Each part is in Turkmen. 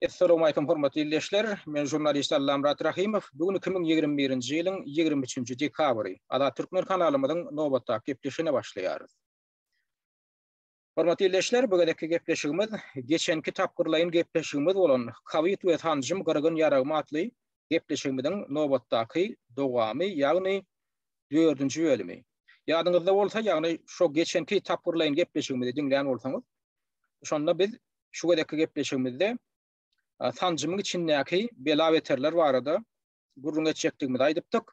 Assalamu alaykum hormatly izleyijiler. Men jurnalist Allamrat Rahimov. Bugün 2021-nji ýylyň 23-nji dekabry. Ada Türkmen kanalymyzyň nowbatdaky gepleşine başlaýarys. Hormatly izleyijiler, bugünkü gepleşigimiz geçenki tapgyrlaýyn gepleşigimiz bolan Covid we tanjym gyrgyn ýaragmy atly gepleşigimiziň nowbatdaky dowamy, ýagny 4-nji bölümi. Ýadyňyzda bolsa, ýagny şo geçenki tapgyrlaýyn gepleşigimizi dinleýän bolsaňyz, şonda biz şu gedeki gepleşigimizde tanjymyň içindäki bela beterler barada gurrun geçekdigimizi aýdypdyk.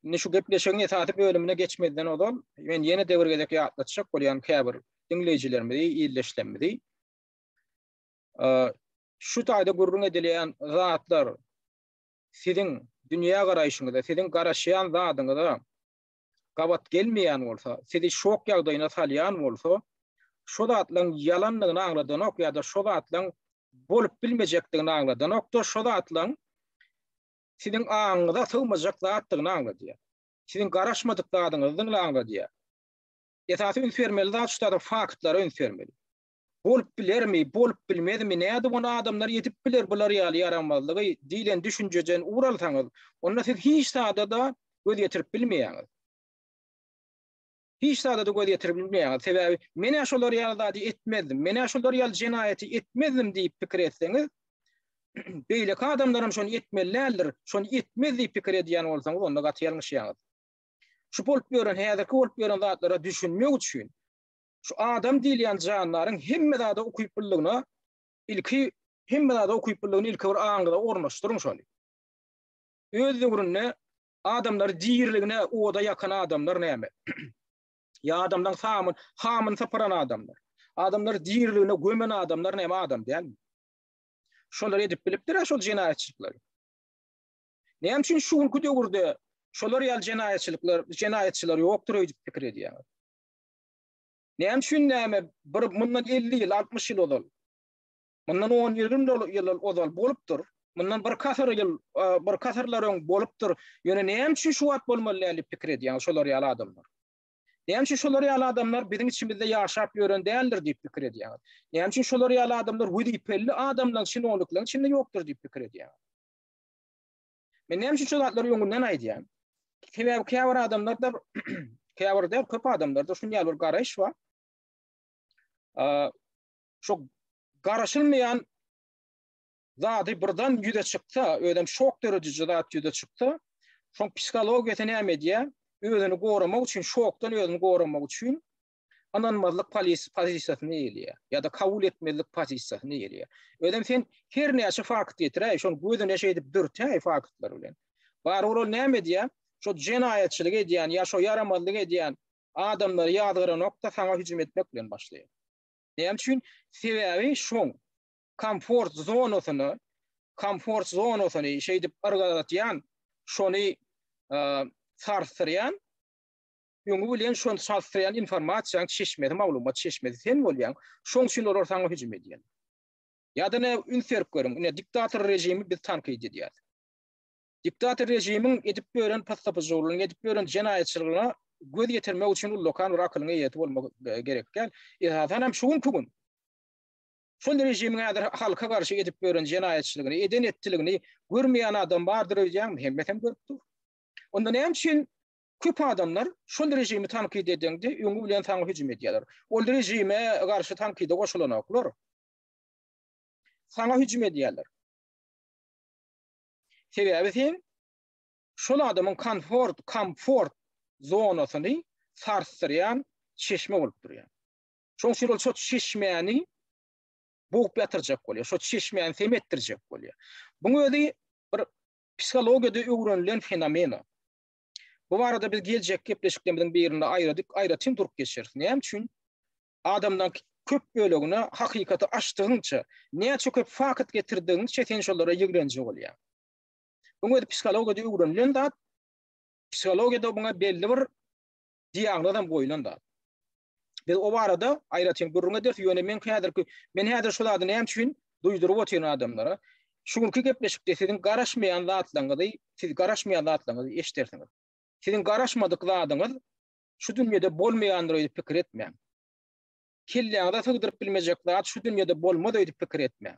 Indi şu gepleşigiň esasy bölümine geçmeden odan men ýene döwürgedeki ýatlatjak bolýan käbir dinleýijilerimizi ýylyşlemidi. Şu taýda gurrun edilýän zatlar siziň dünýä garaýşyňyzda, siziň garaşýan zadyňyzda gabat gelmeýän bolsa, sizi şok ýagdaýyna salýan bolsa, şo zatlaryň ýalanlygyny aňladan ok ýa-da şo zatlaryň bolup bilmejekdigini aňladan okda şo zatlaryň siziň aňyňyza sygmajak zatdygyny aňladýar. Siziň garaşmadyklaryňyzdyň aňladýar. Esasy ünfermeli zat şuda faktlary ünfermeli. Bolup bilermi, bolup bilmezmi, näde bu adamlar ýetip biler bular ýaly yaramazlygy diýlen düşünjejen uralsaňyz, onda siz hiç sada göz ýetirip bilmeýäňiz. Hiç sada da göz ýetirip bilmeýäňiz. Sebäbi men şolar ýaly etmezdim, men şolar ýaly jenaýaty etmezdim diýip pikir etseňiz, beýle adamlarym şonu etmellerdir, şonu etmez diýip pikir edýän bolsaňyz, onda gaty ýalňyşýaňyz. Şu bolup ýören, häzirki bolup ýören zatlara düşünmek üçin şu adam diýilýän janlaryň hemme zada okuyup bildigine ilki hemme zada okuyup bildigine ilki bir aňyda ornaşdyryň şonu. Öz ýurunne adamlar diýirligine oda ýakan adamlar näme? Ya adamdan hamın saparan adamlar. Adamlar diýirligine gömen adamlar näme adam diýelmi? Şolar edip bilipdir, şol jenaýetçilikler. Näme üçin şuňky döwürde şolar ýaly jenaýetçiler ýokdur diýip pikir edýär. Näme üçin mundan 50 ýyl, 60 ýyl odal. Mundan 10-20 ýyl odal bolupdyr. Mundan bir kasarlaryň bolupdyr. Ýöne näme üçin şu wagt bolmaly diýip pikir edýär şolar ýaly adamlar. Näme üçin şolar ýaly adamlar biziň içimizde ýaşap ýören däldir diýip pikir edýär. Näme üçin şolar ýaly adamlar wüdipelli adamlaryň şinoluklyň içinde ýokdur diýip pikir edýär. Men näme üçin şol zatlar ýöňünden aýdýan? Käbir adamlarda käbirde köp adamlarda şunday bir garaş bar. Şo garaşylmaýan zady birden ýüze çyksa, ödem şok derejede zat ýüze çyksa, şoň psikologiýasy näme diýär? Özüni goramak üçin, şokdan özüni goramak üçin ananmazlyk pozisiýasyny ýelýär ýa-da kabul etmezlik pozisiýasyny ýelýär. Ödem sen her näçe fakt ýetirä, şoň gözüne şeýdip dürtä faktlar bilen. Bar ol näme diýär? Şo jenaýetçilik edýän ýa şo yaramazlyk edýän adamlar ýadyra nokta saňa hüjüm etmek bilen başlaýar. Näme üçin? Sebäbi şoň komfort zonasyny şeýdip argalatýan, şonu sarsyryan, ýöňü bilen şonu sarsyryan informasiýa çeşmedi, maglumat çeşmedi sen bolýan, şoň üçin olar saňa hüjüm edýän. Ýa-da ne ünferip görüň, ne diktator rejimi biz tanqid edýär. Diktator rejimiň edip beren patlapyjylygyny, edip beren jenaýetçiligine göz ýetirmek üçin ul lokan rakylyňa ýetip bolmak gerekkel. Esasen hem şuň şol rejimiň häzir halka garşy edip beren jenaýetçiligini, eden etdiligini görmeýän adam bardyr diýýär, hemmesem görüpdir. Onda näme üçin köp adamlar şol rejimi tanqid edende ýöňü bilen saňa hüjüm edýärler. Ol rejime garşy tanqide goşulanoklar saňa hüjüm edýärler. Sebäbi sen şol adamyň komfort zonasyny sarsyryan çeşme bolup durýar. Şoň üçin ol şo çeşmeni boğup ýatyrjak bolýar, şo çeşmeni semetdirjek bolýar. Buňa özi bir psikologiýada öwrenilen fenomena. Bu arada biz geljek gepleşiklerimiziň birinde aýratyn durup geçeriz. Näme üçin? Adamdan köp bölegine hakykaty açdygyňça, näçe köp fakt getirdigiňçe sen şolara ýigrenjek bolýar. Buňa psikologiýada öwrenilen zat, psikologiýada buňa belli bir diagnozam goýulan zat. Biz o arada aýratyn gurruna ders ýöne men häzir şolady näme üçin duýdurup otyryn adamlara şuňky gepleşikde siziň garaşmaýan zatlaryňyzy, siz garaşmaýan zatlaryňyzy eşitersiňiz. Siziň garaşmadyk zadyňyz şu dünýede bolmaýandyr diýip pikir etmeň. Kelleňde sygdyryp bilmejek zat şu dünýede bolmady diýip pikir etmeň.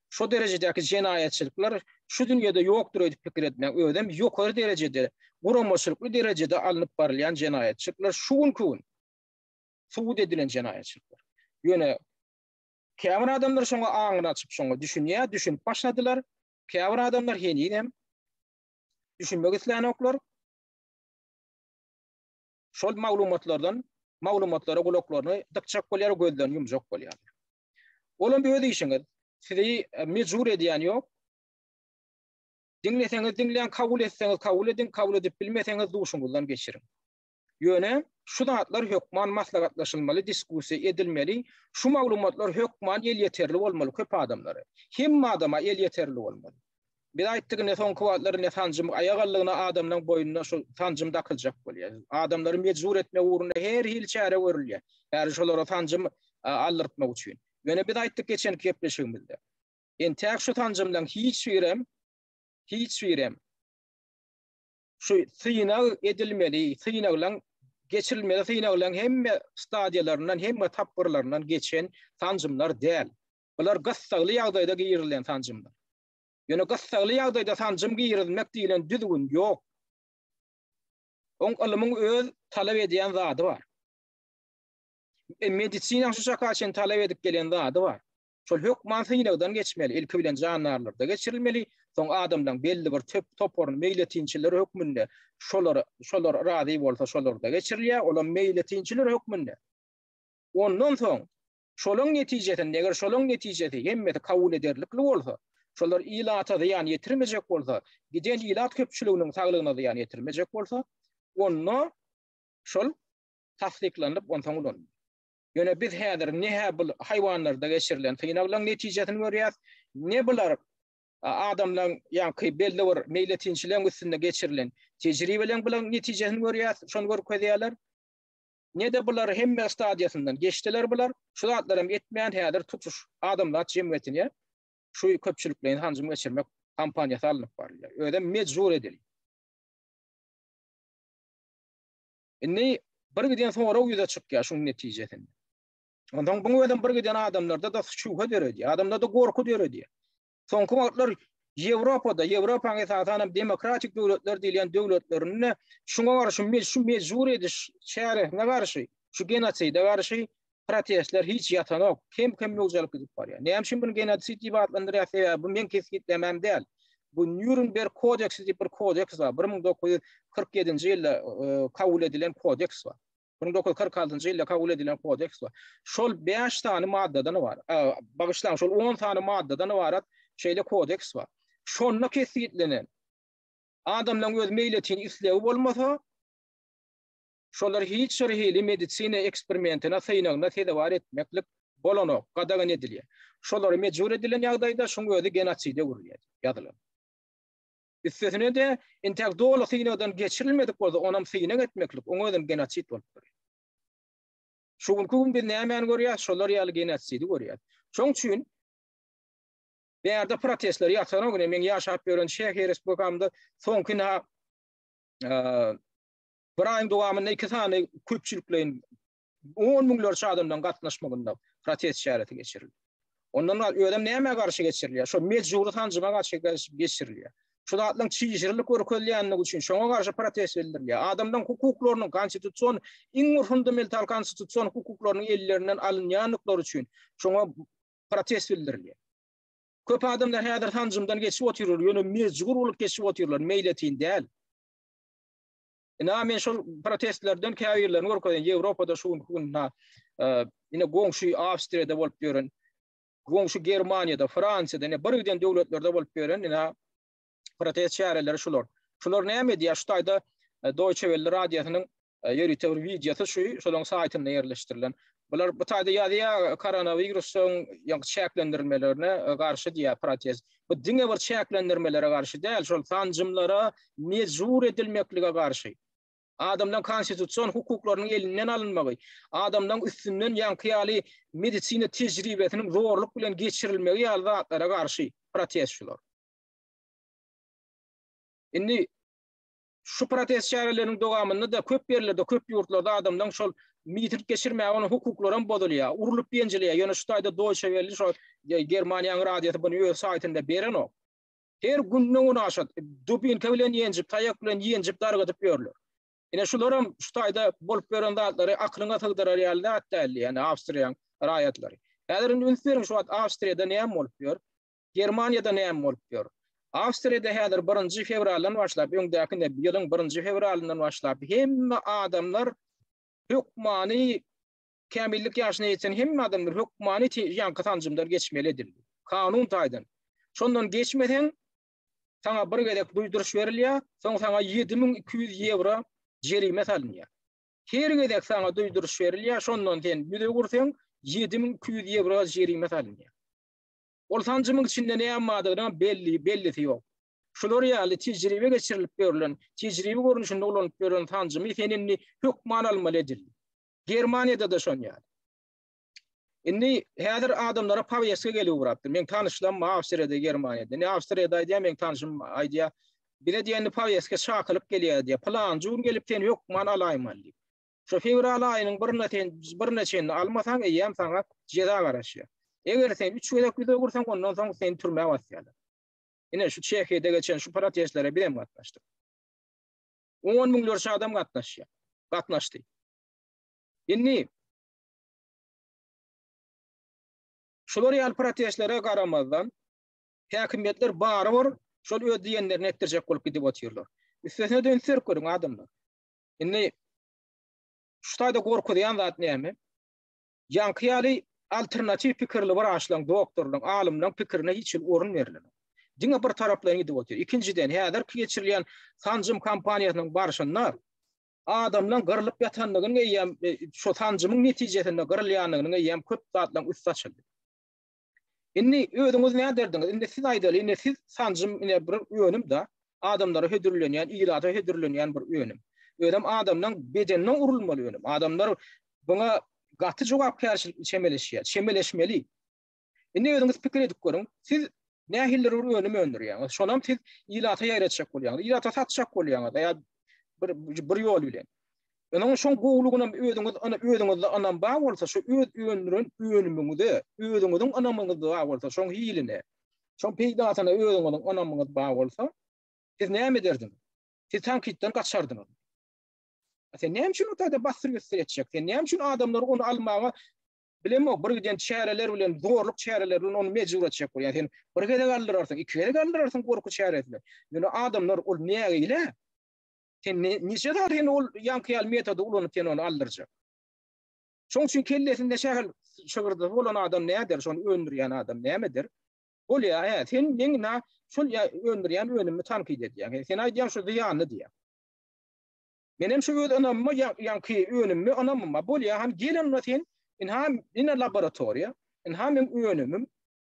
şu derecedeki cinayetçilikler şu dünyada yoktur diýip pikir etmek ödem ýokary derecede, guramaçylykly derecede alınıp barylýan cinayetçilikler şugun suud edilen cinayetçilikler. Ýöne käbir adamlar şoňa aňyny açyp şoňa düşünüp başladylar. Käbir adamlar heninem düşünmek islenoklar. Şol maglumatlara gulaklaryny dıkçak bolýar, gözlerini yumjak bolýar. Olam bir öde işiňiz. Sizi mecbur edýän ýok. Dinleseňiz dinleýän, kabul etseňiz kabul edin, kabul edip bilmeseňiz duşuňyzdan geçirin. Ýöne şu zatlar hökman maslahatlaşylmaly, diskussiýa edilmeli. Şu maglumatlar hökman el ýeterli bolmaly köp adamlary. Hemme adama el ýeterli bolmaly. Bir aýtdygyny soňky wagtlar ne tanjym aýagallygyna adamlaryň boýnuna şu tanjym dakyljak bolýar. Adamlary mecbur etme uğruna her hil çare görülýär. Her şolara tanjym aldyrtmak üçin. Ýöne bir aýtdyk geçen gepleşigimizde. Entäk şu tanjymdan hiç birem şu syýnag edilmeli, syýnaglaň geçirilmeli, syýnaglaň hemme stadiýalaryndan, hemme tapgyrlaryndan geçen tanjymlar däl. Bular gassagly ýagdaýda giýirilen tanjymlar. Ýöne gassagly ýagdaýda tanjym giýirilmek diýilen düzgün ýok. Oň ilmiň öz talap edýän zady bar. Medisina şu şakaçyn talap edip gelen zady bar. Şol hökman syýnagdan geçmeli, ilki bilen jandarlarda geçirilmeli. Soň adamdan belli bir toporun meýletinçiler hökmünde şolar razy bolsa şolarda geçirilýär, olar meýletinçiler hökmünde. Ondan soň şolaň netijesinde, eger şolaň netijesi hemmeti kabul ederlikli bolsa, şolar ilata ýan ýetirmejek bolsa, giden ilat köpçüliginiň saglygyna ýan ýetirmejek bolsa, onu şol tasdiklanyp ondan ulan. Ýöne biz häzir nähä bu haýwanlarda geçirilen syýnaglaň netijesini görýäs, ne bular adamlaň ýa-ki belli bir meýletinçileň üstünde geçirilen tejribeleň bilen netijesini görýäs, şonu görüp koýýarlar. Ne de bular hemme stadiýasyndan geçdiler bular. Şu zatlarym etmeýän häzir tutuş adamlar jemgyýetine şu köpçüliklerini tanjym geçirmek kampaniýasy alınıp barýar. Öde mecbur edilýär. Indi bir giden soňra ýüze çykýar şuň netijesinde. Ondan bu öden bir giden adamlarda da şuha deredi, adamlarda da gorku deredi. Soňky wagtlar Ýewropada, Ýewropaň esasan demokratik döwletler diýilen döwletlerine şuňa garşy şu mecbur ediş şäherine garşy, şu genoçida garşy protestler hiç ýatanok, kim ýoljalyk edip barýar. Näme bunu genoçid diýip adlandyrýar? Bu men kesgitlemem däl. Bu Nürnberg kodeksi diýip bir kodeks bar. 1947-nji ýylda kabul edilen kodeks bar. 1946-njy ýylda kabul edilen kodeks bar. Şol 5 tane maddadan bar. Bagyşlan şol 10 tane maddadan barat şeýle kodeks bar. Şonda kesgitlenen adamlaryň öz meýletini islebi bolmasa, şolar hiç şerhili medisina eksperimentine syýnagna tedawar etmeklik bolanok, gadagan edilýär. Şolar mecbur edilen ýagdaýda şoň özi genoside uğrulýar, ýadylar. Üstesine de entäk dolu syýnagdan geçirilmedik bolsa, onam syýnag etmeklik, oňa özüm genosit bolup durýar. Şugun bir näme görýär, şolar ýaly genosidi görýär. Şoň üçin bäýerde protestler ýatsana güne men ýaşap ýören şäher respublikamda soňkyna bir aýyň dowamynda 2 tane köpçüliklerin 10 miňlerçe adamdan gatnaşmagynda protest şähereti geçirildi. Ondan ödem näme garşy geçirilýär? Şo mecburi tanjyma garşy geçirilýär. Şu zatlaryň çyjyrylyk görkezlýänligi üçin şoňa garşy protest edilýär. Adamdan hukuklarynyň konstitusiýon, iň fundamental konstitusiýon hukuklarynyň ellerinden alınýanlyklar üçin şoňa protest edilýär. Köp adamlar häzir tanjymdan geçip oturýar, ýöne mecbur bolup geçip oturýarlar, meýletin däl. Men şol protestlerden käbirlerini görkezýän Ýewropada şuňa ine goňşy Awstriýada bolup ýören, goňşy Germaniýada, Fransiýada, bir giden döwletlerde bolup ýören ine protest şäherleri şular. Şular näme diýär? Şu taýda Deutsche Welle radiosynyň ýerite bir videosy şolaň saýtyna ýerleşdirilen. Bular bu taýda ýa-da koronawirusyň çäklendirmelerine garşy diýär protest. Bu diňe bir çäklendirmelere garşy däl, şol tanjymlara mecbur edilmeklige garşy. Adamdan konstitusiýon hukuklarynyň elinden alınmagy, adamdan üstünden ýankyýaly medisina tejribesiniň zorluk bilen geçirilmegi ýaly zatlara garşy protest şular. Indi şu protest şäherleriniň dowamynda da köp ýerlerde, köp ýurtlarda adamdan şol miting geçirmäge onu hukuklaryň bozulýar, urulup ýenjilýär. Ýöne şu taýda Deutsche Welle şo Germaniýanyň radiýaty bunu öz saýtynda beren o. Her günnüň onu aşat. Dubinka bilen ýenjip, taýak bilen ýenjip dargadyp ýörler. Ine şularam şu taýda bolup beren zatlary aklyňa tygdyrar ýaly däl, ýani Awstriýanyň raýatlary. Häzir ünslerim şu wagt Awstriýada näme bolup ýör? Germaniýada näme bolup ýör? Awstriýada häzir 1 fevraldan başlap, öňdäki ýylyň 1 fevralından başlap hemme adamlar hukmany kämillik ýaşyna ýetsen hemme adamlar hukmany ýanky tanjymlar geçmelidir. Kanun taýdan. Şondan geçmeden sana bir gedek duýduruş berilýär, soň sana 7200 euro jerime salynýar. Her gedek sana duýduruş berilýär, şondan sen ýüze gursaň 7200 euro jerime salynýar. Ol tanjymyň içinde näme bardygyny bellisi ýok. Şular ýaly tejribe geçirilip berilen, tejribe görnüşinde ulanyp berilen tanjymy senin hukman almalydyr. Germaniýada da şon ýaly. Indi häzir adamlara pawyýaska gelip urapdyr. Men tanışlam Awstriýada, Germaniýada. Ne Awstriýada diýär, men tanışym aýdýar. Bile diýeni pawyýaska şakylyp gelýär diýär. Plan jur gelip sen hukman alaýman diýip. Şu fevral aýynyň bir neçeni almasaň eýem saňa jeda garaşýar. Eger sen 3 gedek ýüze gursaň ondan soň seni türmäge basýarlar. Ine şu Çekiýede geçen şu protestlere bilen gatnaşdy. 10 miňlerçe adam gatnaşdy. Indi şolar ýaly protestlere garamazdan häkimetler baryr, şol öz diýenlerini etdirjek bolup gidip otyrlar. Üstesine dönsür görüň adamlar. Indi şu taýda gorkudan zat näme? Ýanky ýaly alternativ pikirli bir aşlaň doktorlaryň, alymlaryň pikirine hiç orun berilmez. Diňe bir taraplaryň gidip otýar. Ikinciden häzir geçirilýän tanjym kampaniýasynyň barşynlar adamlaryň gyrylyp ýatanlygyny eýem şu tanjymyň netijesinde gyrylýanlygyny eýem köp zatlaryň üst açyldy. Indi özüňiz näme derdiňiz? Indi siz aýdaly, indi siz tanjym bir öňüm da adamlara hödürlenýän, ýylata hödürlenýän bir öňüm. Öňüm adamlaryň bedenine urulmaly öňüm. Adamlar buna gaty jogapkärçilik çemeleşmeli. Indi özüňiz pikir edip görüň. Siz nähiller öňüm öndürýäňiz. Şonam siz ýylata ýaratjak bolýaňyz, ýylata satjak bolýaňyz, ýa bir ýol bilen. Onun şon gowlugyna özüňizde anam bar bolsa, şu öz öňüňizde, özüňiziň anamyňyzda bar bolsa, şon hiline, şon peýdasyna özüňiziň anamyňyz bar bolsa, siz näme derdiňiz? Siz tankitden gaçardyňyz. Sen näme üçin otaýda basyr gösteretjek? Sen näme üçin adamlar onu almaga bilemok, bir giden çäreler bilen, zorluk çäreler bilen onu mejbur etjek bolýar. Sen bir gede galdyrarsyň, iki gede galdyrarsyň gorku çäreler. Ýöne adamlar ol näme ile? Sen niçe dar hen ol ýankyal metodu ulanyp sen onu aldyrjak. Şoň üçin kellesinde şäher şygyrdy bolan adam näder? Şonu öndürýän adam nämedir? Bolýar, sen meňna şol öndürýän önümi tanqid edýär. Sen aýdýan şu ýany diýär. Menem şu öz anamma ýanky önümmi anamma bolýar, hem gelen sen in laboratoriýa, men önümim,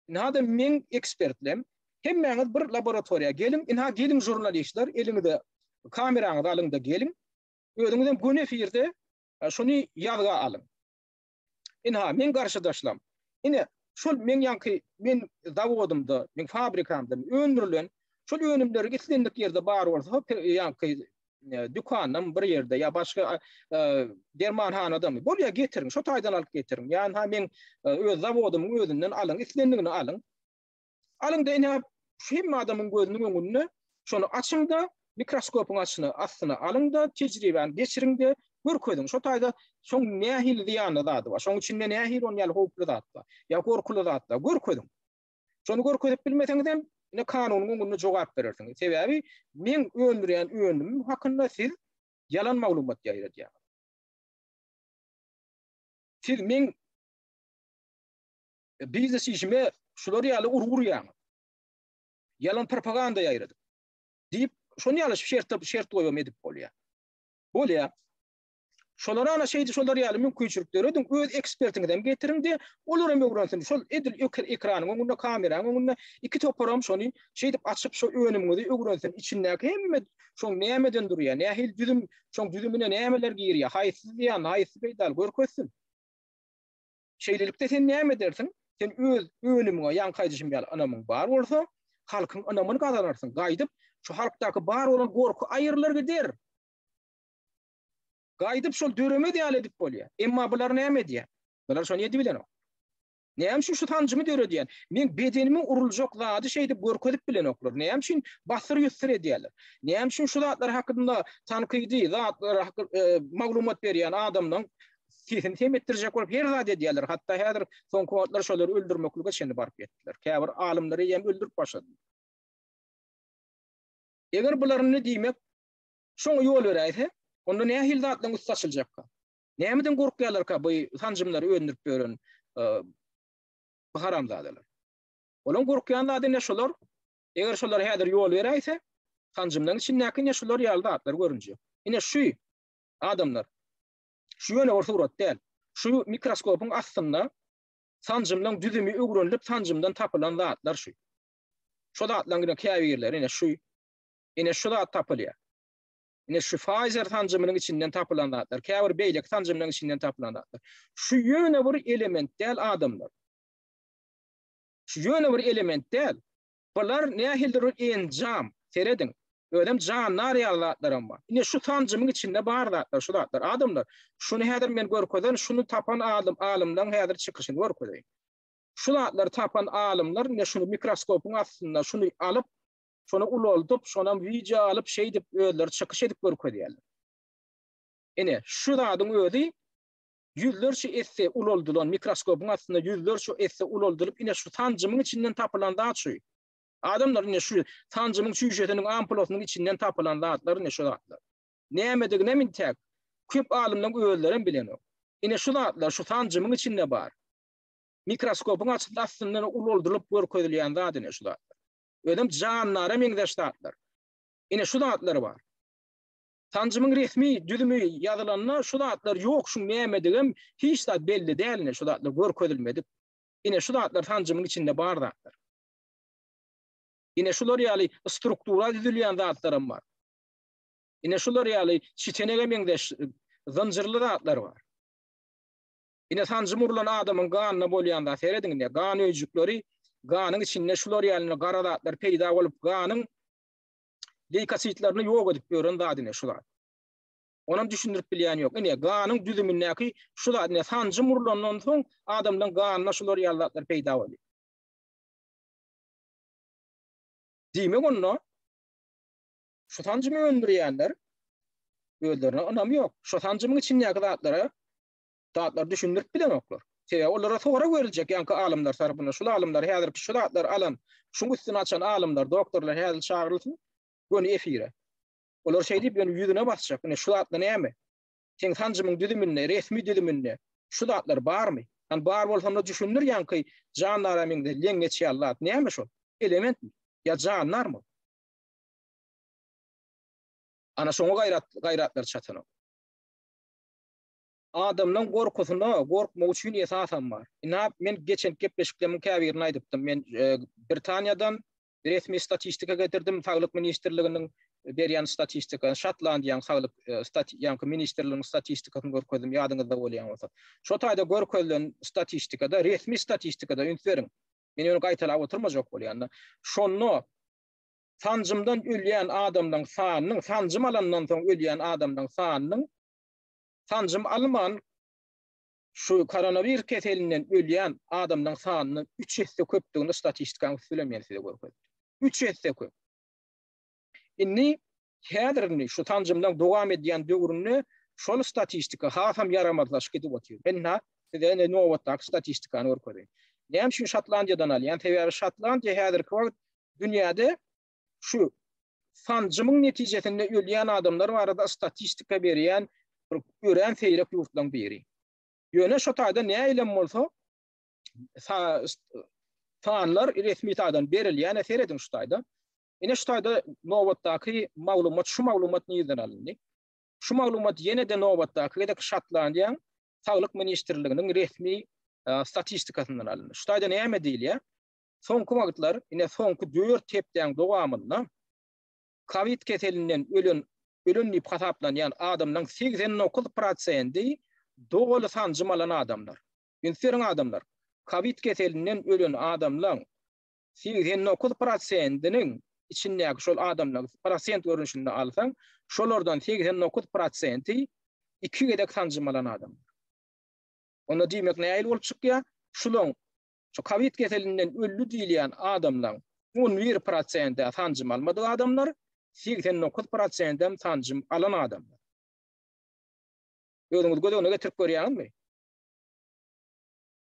da men ekspertlem, hemmeňiz bir laboratoriýa gelin, gelin jurnalistler, eliňizde kameraňyzy alyň da gelin. Özüňizden gün efirde şonu ýazga alyň. Men garşydaşlam. Şol men zawodumda, men fabrikamda öndürilen şol önümleri gitlendik ýerde bar bolsa, ýanky dükanyň bir ýerde ýa başga dermanhanada bolýa getirin, şo taýdan alyp getirin. Ýani men öz zawodumyň özünden alyň, islendigini alyň. Alyň da hemme adamyň gözüniň öňünde şonu açyň da mikroskopyň astyna alyň da tejribeni geçiriň de görkezdiň. Şo taýda şoň nähil diýany zady bar. Şoň içinde nähil on ýaly howply zat bar. Ýa gorkulu zat bar. Görkezdiň. Şonu görkezip bilmeseňiz ne kanunyň öňünde jogap berersiň. Sebäbi men öndürýän önüm hakynda siz yalan maglumat ýaýratýar. Siz men biznes işime şular ýaly urgurýar. Yalan propaganda ýaýradyk. Diýip şonu ýaly şert goýum edip bolýar. Şolara ana şolar ýaly mümkinçilikleri ödüň öz ekspertiňizden getiriňdi. Olar hem öwrensin. Şol edil ekranyň öňünde kameraň öňünde iki toparam şonu şeýdip açyp şo önümňizi öwrensin. İçindäki hemme şoň nämeden durýar? Nähil düzüm, şoň düzümine nämeler girýär? Haýsy ýa haýsy beýdal görkezsin. Şeýlelikde sen näme dersiň? Sen öz önümňe ýankaýdyşym ýaly anamyň bar bolsa, halkyň anamyny gazanarsyň. Gaýdyp şu halkdaky bar bolan gorku aýyrlar gider. Gaýdyp şol döreme diýal edip bolýar. Emma bular näme diýär? Bular şonu ýedi bilen. Näme şu tancımı döre diýen. Men bedenimi uruljak zady şeýdi görkezip bilen oklar. Näme üçin basyr ýüzsüre diýerler. Näme üçin şu zatlar hakynda tankydy zatlar maglumat berýän adamdan sesini temetdirjek bolup her zat diýerler. Hatda häzir soňky wagtlar şolary öldürmeklige şeňle baryp ýetdiler. Käbir alimleri hem öldürüp başlady. Eger bularyny diýmek şoňa ýol berýärse, onda näme hil zatlaryň üstü açyljak? Nämeden gorkýarlar ka bu tancymlary öldürüp beren haramzadalar. Olan gorkýan zady ne şolar? Eger şolar häzir ýol berýärse, tancymlaryň içindäki ne şolar ýaly zatlar görünjek. Ine şu adamlar şu ýöne orturat däl. Şu mikroskopyň astynda tancymlaryň düzümi öwrenilip tancymdan tapylan zatlar şu. Şu zatlaryň käbirleri ine şu. Ine şu zat tapylýar. Ine şu Pfizer tancymynyň içinden tapylan zatlar, käbir beýlek tancymlaryň içinden tapylan zatlar. Şu ýöne bir element däl adamlar. Şu ýöne bir element däl. Bular nähildir enjam, seredin. Ödem janlar ýalatlarym bar. Ine şu tancymyň içinde bar zatlar, şu zatlar adamlar. Şunu häzir men görkezden, şunu tapan alimdan häzir çykyşyny görkezden. Şu zatlar tapan alimler ine şunu mikroskopyň astynda şunu alyp, şonu uloldup, şonam video alyp şey dip öýler çykyş edip görkezýärler. Ine şu zadyň özi yüzlerçe esse uloldulan mikroskopun aslında yüzlerçe esse uloldulup ine şu tancımın içinden tapılan zat şu. Adamlar ine şu tancımın süýjetiniň ampulosynyň içinden tapılan zatlar ine şu zatlar. Nämedigine min tek köp alimlerin öýlerini bilenok. Ine şu zatlar şu tancımın içinde bar. Mikroskopun aslında uloldulup görkezilýän zat ine şu zatlar. Ödem janlara meňdeş zatlar. Ine şu zatlar bar. Tancymyň resmi düzümi ýazylanna şu zatlar ýok, şu nämedigem hiç zat belli däl, şu zatlar görkezilmedi. Ine şu zatlar tancymyň içinde bar zatlar. Ine şular ýaly struktura düzülýän zatlarym bar. Ine şular ýaly çitenege meňdeş zanjyrly zatlar bar. Ine tancym urulan adamyň ganyna bolýan zat seredin, gan öýjükleri, ganyň içinde şular ýaly gara zatlar peýda bolup ganyň leykositlerini ýok edip beren zadyny şular. Onam düşündirip bilýän ýok. Ine ganyň düzümindäki şular ine tancym urulandan soň adamdan ganyna şular ýaly zatlar peýda bolýar. Diýmek onda şu tancymy öldürýänler öldürene anamy ýok. Şu tancymyň içindäki zatlar düşündirip bilen oklar. Sebäbi olara togra göriljek ýa-ni alimler tarapyndan. Şu alimler häzir şu zatlar alan, şuň üstüne açan alimler, doktorlar häzir çağırylsyn. Göni efire. Olar şey diýip ýöne ýüzüne basjak. Ine şu zatlar näme? Sen tancymyň düzüminde, resmi düzüminde şu zatlar barmy? Hani bar bolsam da düşündir ýa-ni janlara meňde leň geçýärler. Näme şol? Element mi? Ya janlar mı? Ana şoňa gaýratlar çatanyp. Adamdan gorkusyna, gorkmak üçin esasam bar. Inap men geçen gepleşiklerimi käbirini aýdypdym. Men Britaniýadan resmi statistika getirdim. Saglyk ministrliginiň berýän statistika, Şotlandiýanyň saglyk ýa-ni ministrliginiň statistikasyny görkezdim. Ýadyňyzda bolýan bolsa. Şo taýda görkezilen statistikada, resmi statistikada ünsveriň. Men onu gaýtalap oturmajak bolýan. Şonu tancymdan ölýän adamdan sanynyň, tancym alandan soň ölýän adamdan sanynyň, tancym alman şu koronavir keselinden ölýän adamdan sanynyň 3 hesse köpdigini statistikaň söylemýänse görkezdim. 3 hesse köp. Inni häzirni şu tancymdan dowam edýän döwrüni şol statistika hasam yaramazlaşyp gidip otyr. Benna sizde nowatdak statistikany görkezdim. Näme şu Şotlandiýadan alýan, sebäbi Şotlandiýa häzirki wagt dünýäde şu tancymyň netijesinde ölýän adamlar barada statistika berýän bir gören seýrek ýurtlaryň biri. Ýöne şo taýda näme ilem bolsa sanlar resmi taýdan berilýän seredin şu taýda. Ine şu taýda nowatdaky maglumat, şu maglumat näden alındy? Şu maglumat ýene-de nowatdaky Şotlandiýa Saglyk ministrliginiň resmi statistikasyndan alındy. Şu taýda näme diýilýär? Soňky wagtlar ine soňky 4 tepden dowamynda Covid keselinden ölünni hasaplanýan adamlaryň 89% dogly tancym alan adamlar. Ünseriň adamlar Covid keselinden ölen adamlaryň 89%-iniň içindäki şol adamlar prosent görünüşinde alsaň, şolardan 89%-i 2 gedek tancym alan adamlar. Onda diýmek näme bolup çykýar? Şulaň Şu Covid keselinden öldü diýilýän adamlar 11% sancym almady adamlar, 89% sancym alan adamlar. Ýöňüz gödegine getirip görýärmi?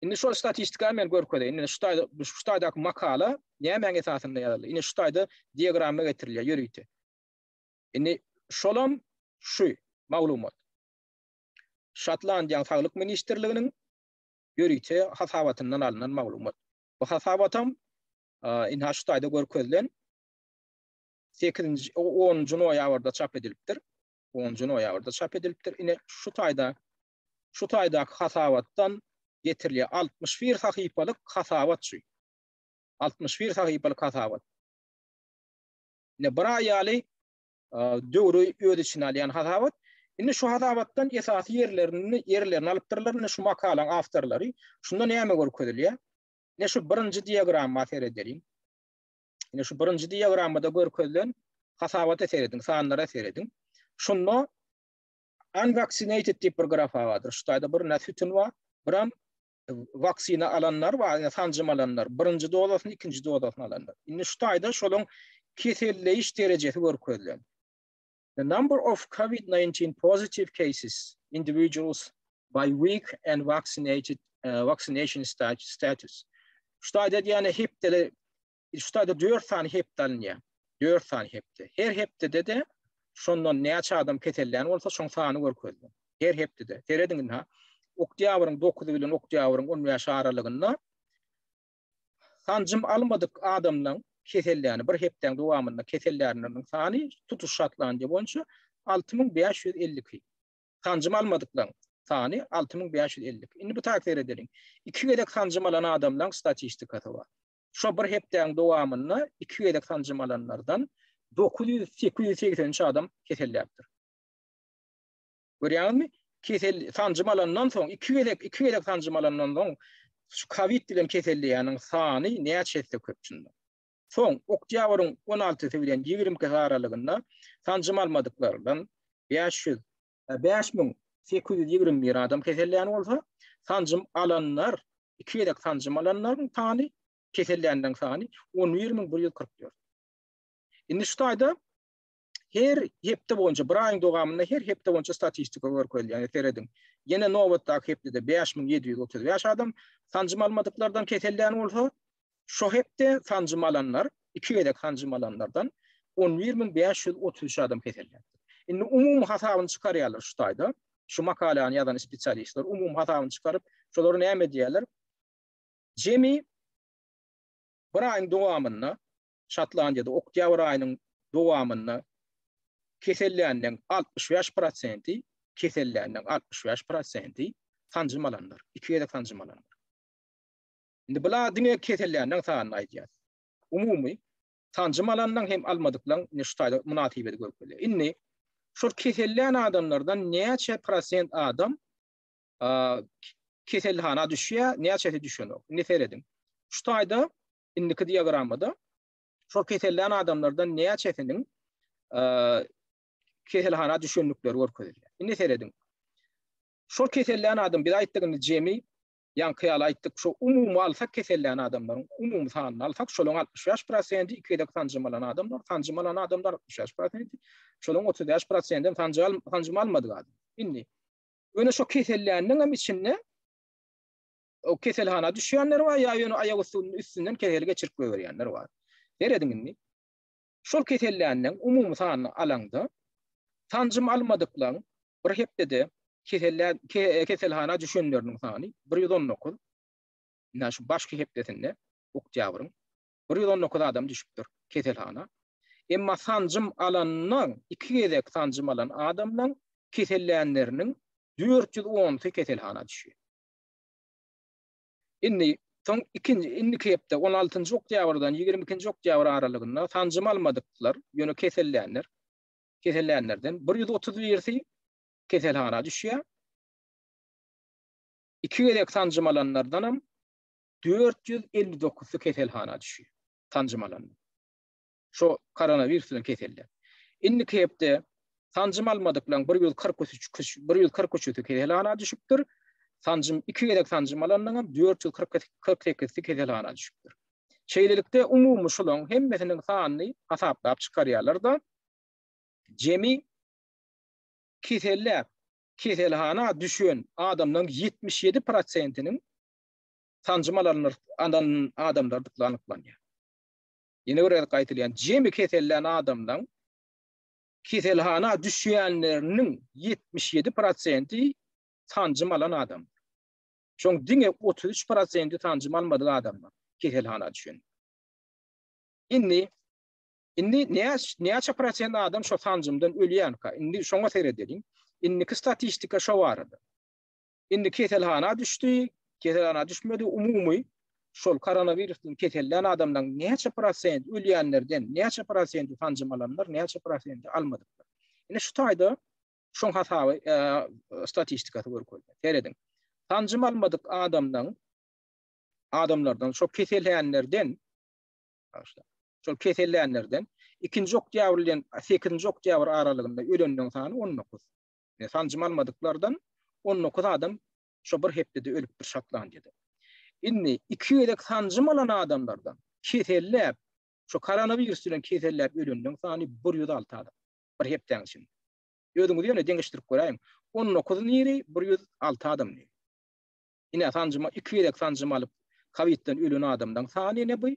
Indi şol statistika men görkezdi. Indi şu taýdaky makala näme esasynda ýazyldy? Indi şu taýda diagramma getirilýär, ýörüýti. Indi şolam şu maglumat. Şotlandiýa Saglyk Ministrliginiň ýörüýti hasabatyndan alynan maglumat. Bu hasabatam indi şu taýda görkezilen 10 noýabrda çap edilipdir. 10 noýabrda çap edilipdir. Indi şu taýdaky hasabatdan getirilýär 61 sahypalyk hasabat şu. 61 sahypalyk hasabat. Ne bir aýaly döwri öýde için alýan hasabat. Indi şu hasabatdan esasy yerlerini alypdyrlar. Şu makalaň awtorlary şunda näme görkezilýär? Ne şu birinji diagramma serederiň. Indi şu birinji diagramda görkezilen hasabat seredin, sanlara seredin. Şunda unvaccinated diýip bir graf bardyr. Şu taýda bir näsütün bar, biram vaksina alanlar we sancym alanlar, birinji dozasyny, ikinji dozasyny alanlar. Indi şu taýda şolaryň keselleýiş derejesi görkezilýär. The number of COVID-19 positive cases individuals by weak and vaccination status. Şu taýda ýani hepde şu taýda 4 tane hepde alınýar. 4 tane hepde. Her hepde de şondan näçe adam kesellen bolsa şoň sany görkezilýär. Her hepde de. Terediň ha. Oktýabryň 9 bilen oktýabryň 10 ýaş aralygynda sancym almadyk adamlaryň keselläni bir hepden dowamında keselläriniň sany tutuş Şotlandiýa boýunça 6550. Sancym almadyklaryň sany 6550. Indi bu takdir edeliň. 2 gedek sancym alan adamlaryň statistikasy bar. Şo bir hepden dowamında 2 gedek sancym alanlardan 980 adam kesellärdir. Görýärmi? Sancym alandan soň 2 gedek sancym alandan soň şu Covid bilen kesellýäniň sany näçesi köpçünde. Soň oktýabryň 16-sy bilen 20-si aralygynda sancym almadyklardan 5821 adam kesellýän bolsa, sancym alanlar 2 gedek sancym alanlaryň sany kesellýändiň sany 11144. Indi şu taýda her hepde boýunça bir aýyň dowamında her hepde boýunça statistika görkezilýär. Terediň. Ýene nowatdaky hepde 5735 adam sancym almadyklardan kesellýän bolsa, şu hepde sancym alanlar 2 gedek sancym alanlardan 11533 adam kesellýär. Indi umum hasabyny çykarýarlar şu taýda. Şu makalany ýazan spesialistler umum hasabyny çykaryp şolary näme diýerler? Jemi bir aýyň dowamında Şotlandiýada oktýabr aýynyň dowamında kesellýändiň 65%, kesellýändiň 65% sancym alanlar, 2 gedek sancym alanlar. Indi bular diňe kesellýändiň sanyny aýdýar. Umumy sancym alandan hem almadyklaryň şu taýda munasibeti görkezilýär. Indi şu kesellýän adamlardan näçe prosent adam kesellhana düşýär, näçesi düşýär? Indi seredin. Şu taýda indiki diagramda şu kesellýän adamlardan näçesiniň kesellhana düşýänlikleri görkezilýär. Indi seredin. Şu kesellýän adam bir aýtdygyny jemi ýankyýaly aýtdyk, şu umumy alsak kesellýän adamlaryň umumy sanyny alsak şolaryň 65%, 2 gedek sancym alan adamlar, sancym alan adamlar 65%, şolaryň 35% sancym almadyk adam. Indi öňe şu kesellýäniň hem içinde o kesellhana düşýänler bar, ýa-da aýagy üstünden kesel geçirip goýýarlar bar. Beredin indi. Şol kesellýäniň umumy sanyny alanda sancym almadyklaryň bir hepde keselhana düşenleriniň sany 119. Näme şu başky hepdesinde oktýabryň 119 adam düşüpdir keselhana. Emma sancym alanyň 2 gedek sancym alan adamlaryň kesellýänleriniň 410 keselhana düşýär. Indi soň indiki hepde 16-njy oktýabrdan 22-nji oktýabr aralygynda sancym almadyklar, ýöne kesellýänlerden 131 keselhana düşýär. 2 gedek sancym alanlardan hem 459 keselhana düşýär. Sancym alanlar. Şu koronavirusdan kesellýär. Indiki hepde sancym almadyklaryň 143 keselhana düşüpdir. sancım 2 gedek sancım alandan 448 keselhana düşüpdir. Şeýlelikde umumy şulaň hemmesiniň sanyny hasaplap çykarýarlar da jemi keselhana düşen adamlaryň 77%'iniň sancım alanlar adamlar dıklanyklanýar. Ýene bir gaýtylýan jemi kesellen adamdan keselhana düşýänleriniň 77%'i sancım alan adam. Şoň diňe 33%'i sancım almadyk adamlar keselhana düşen. Inni näçe prosent adam şo sancımdan ölýän ka. Indi şoňa seredeliň. Indiki statistika şo bardy. Indi keselhana düşdi, keselhana düşmedi umumy şol koronawirusyň kesellen adamdan näçe prosent ölýänlerden näçe prosent sancım alanlar, näçe prosent almadyklar. Ine şu taýda şoň hasaby statistikasy görkezdi. Seredin. Sancım almadyk adamlardan şo kesellänlerden şol kesellänlerden 2-nji oktyabr bilen 8-nji oktyabr aralygynda ölenlerin sany 19. Sancım almadyklardan 19 adam şo bir hepde ölüp bir şatlandy. Inni 2 gedek sancım alan adamlardan kesellep şo koronavirus bilen kesellep ölenlerin sany 106 adam. Bir hepden için. Ödüňizi ýene deňeşdirip göräýim. 19 niri 106 adam niri. Ine sancıma 2 gedek sancım alyp Covid'den ölen adamdan sany ne bu?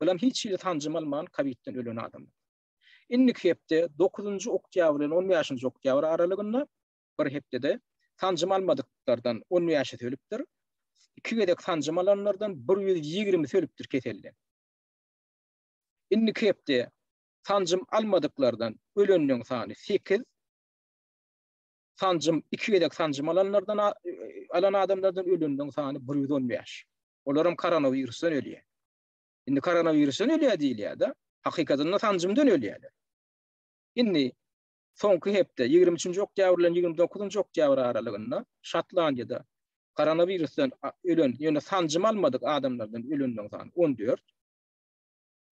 Bilam hiç ýere sancım almagan Covid'den ölen adam. Inniki hepde 9-njy oktyabr bilen 15-nji oktyabr aralygynda bir hepde sancım almadyklardan 10 ýaşa ölüpdir. 2 gedek sancım alanlardan 120 ölüpdir kesellen. Inniki hepde sancım almadyklardan ölenlerin sany 8. Sancım 2 gedek sancım alanlardan alan adamlardan ölenlerin sany 115. Olaram koronavirusdan ölýär. Indi koronavirusdan ölýär diýilýär-de. Hakykatynda sancımdan ölýärler. Indi soňky hepde 23-nji oktyabr bilen 29-njy oktyabr aralygynda Şotlandiýada koronavirusdan ölen, ýöne sancım almadyk adamlardan ölenlerin sany 14.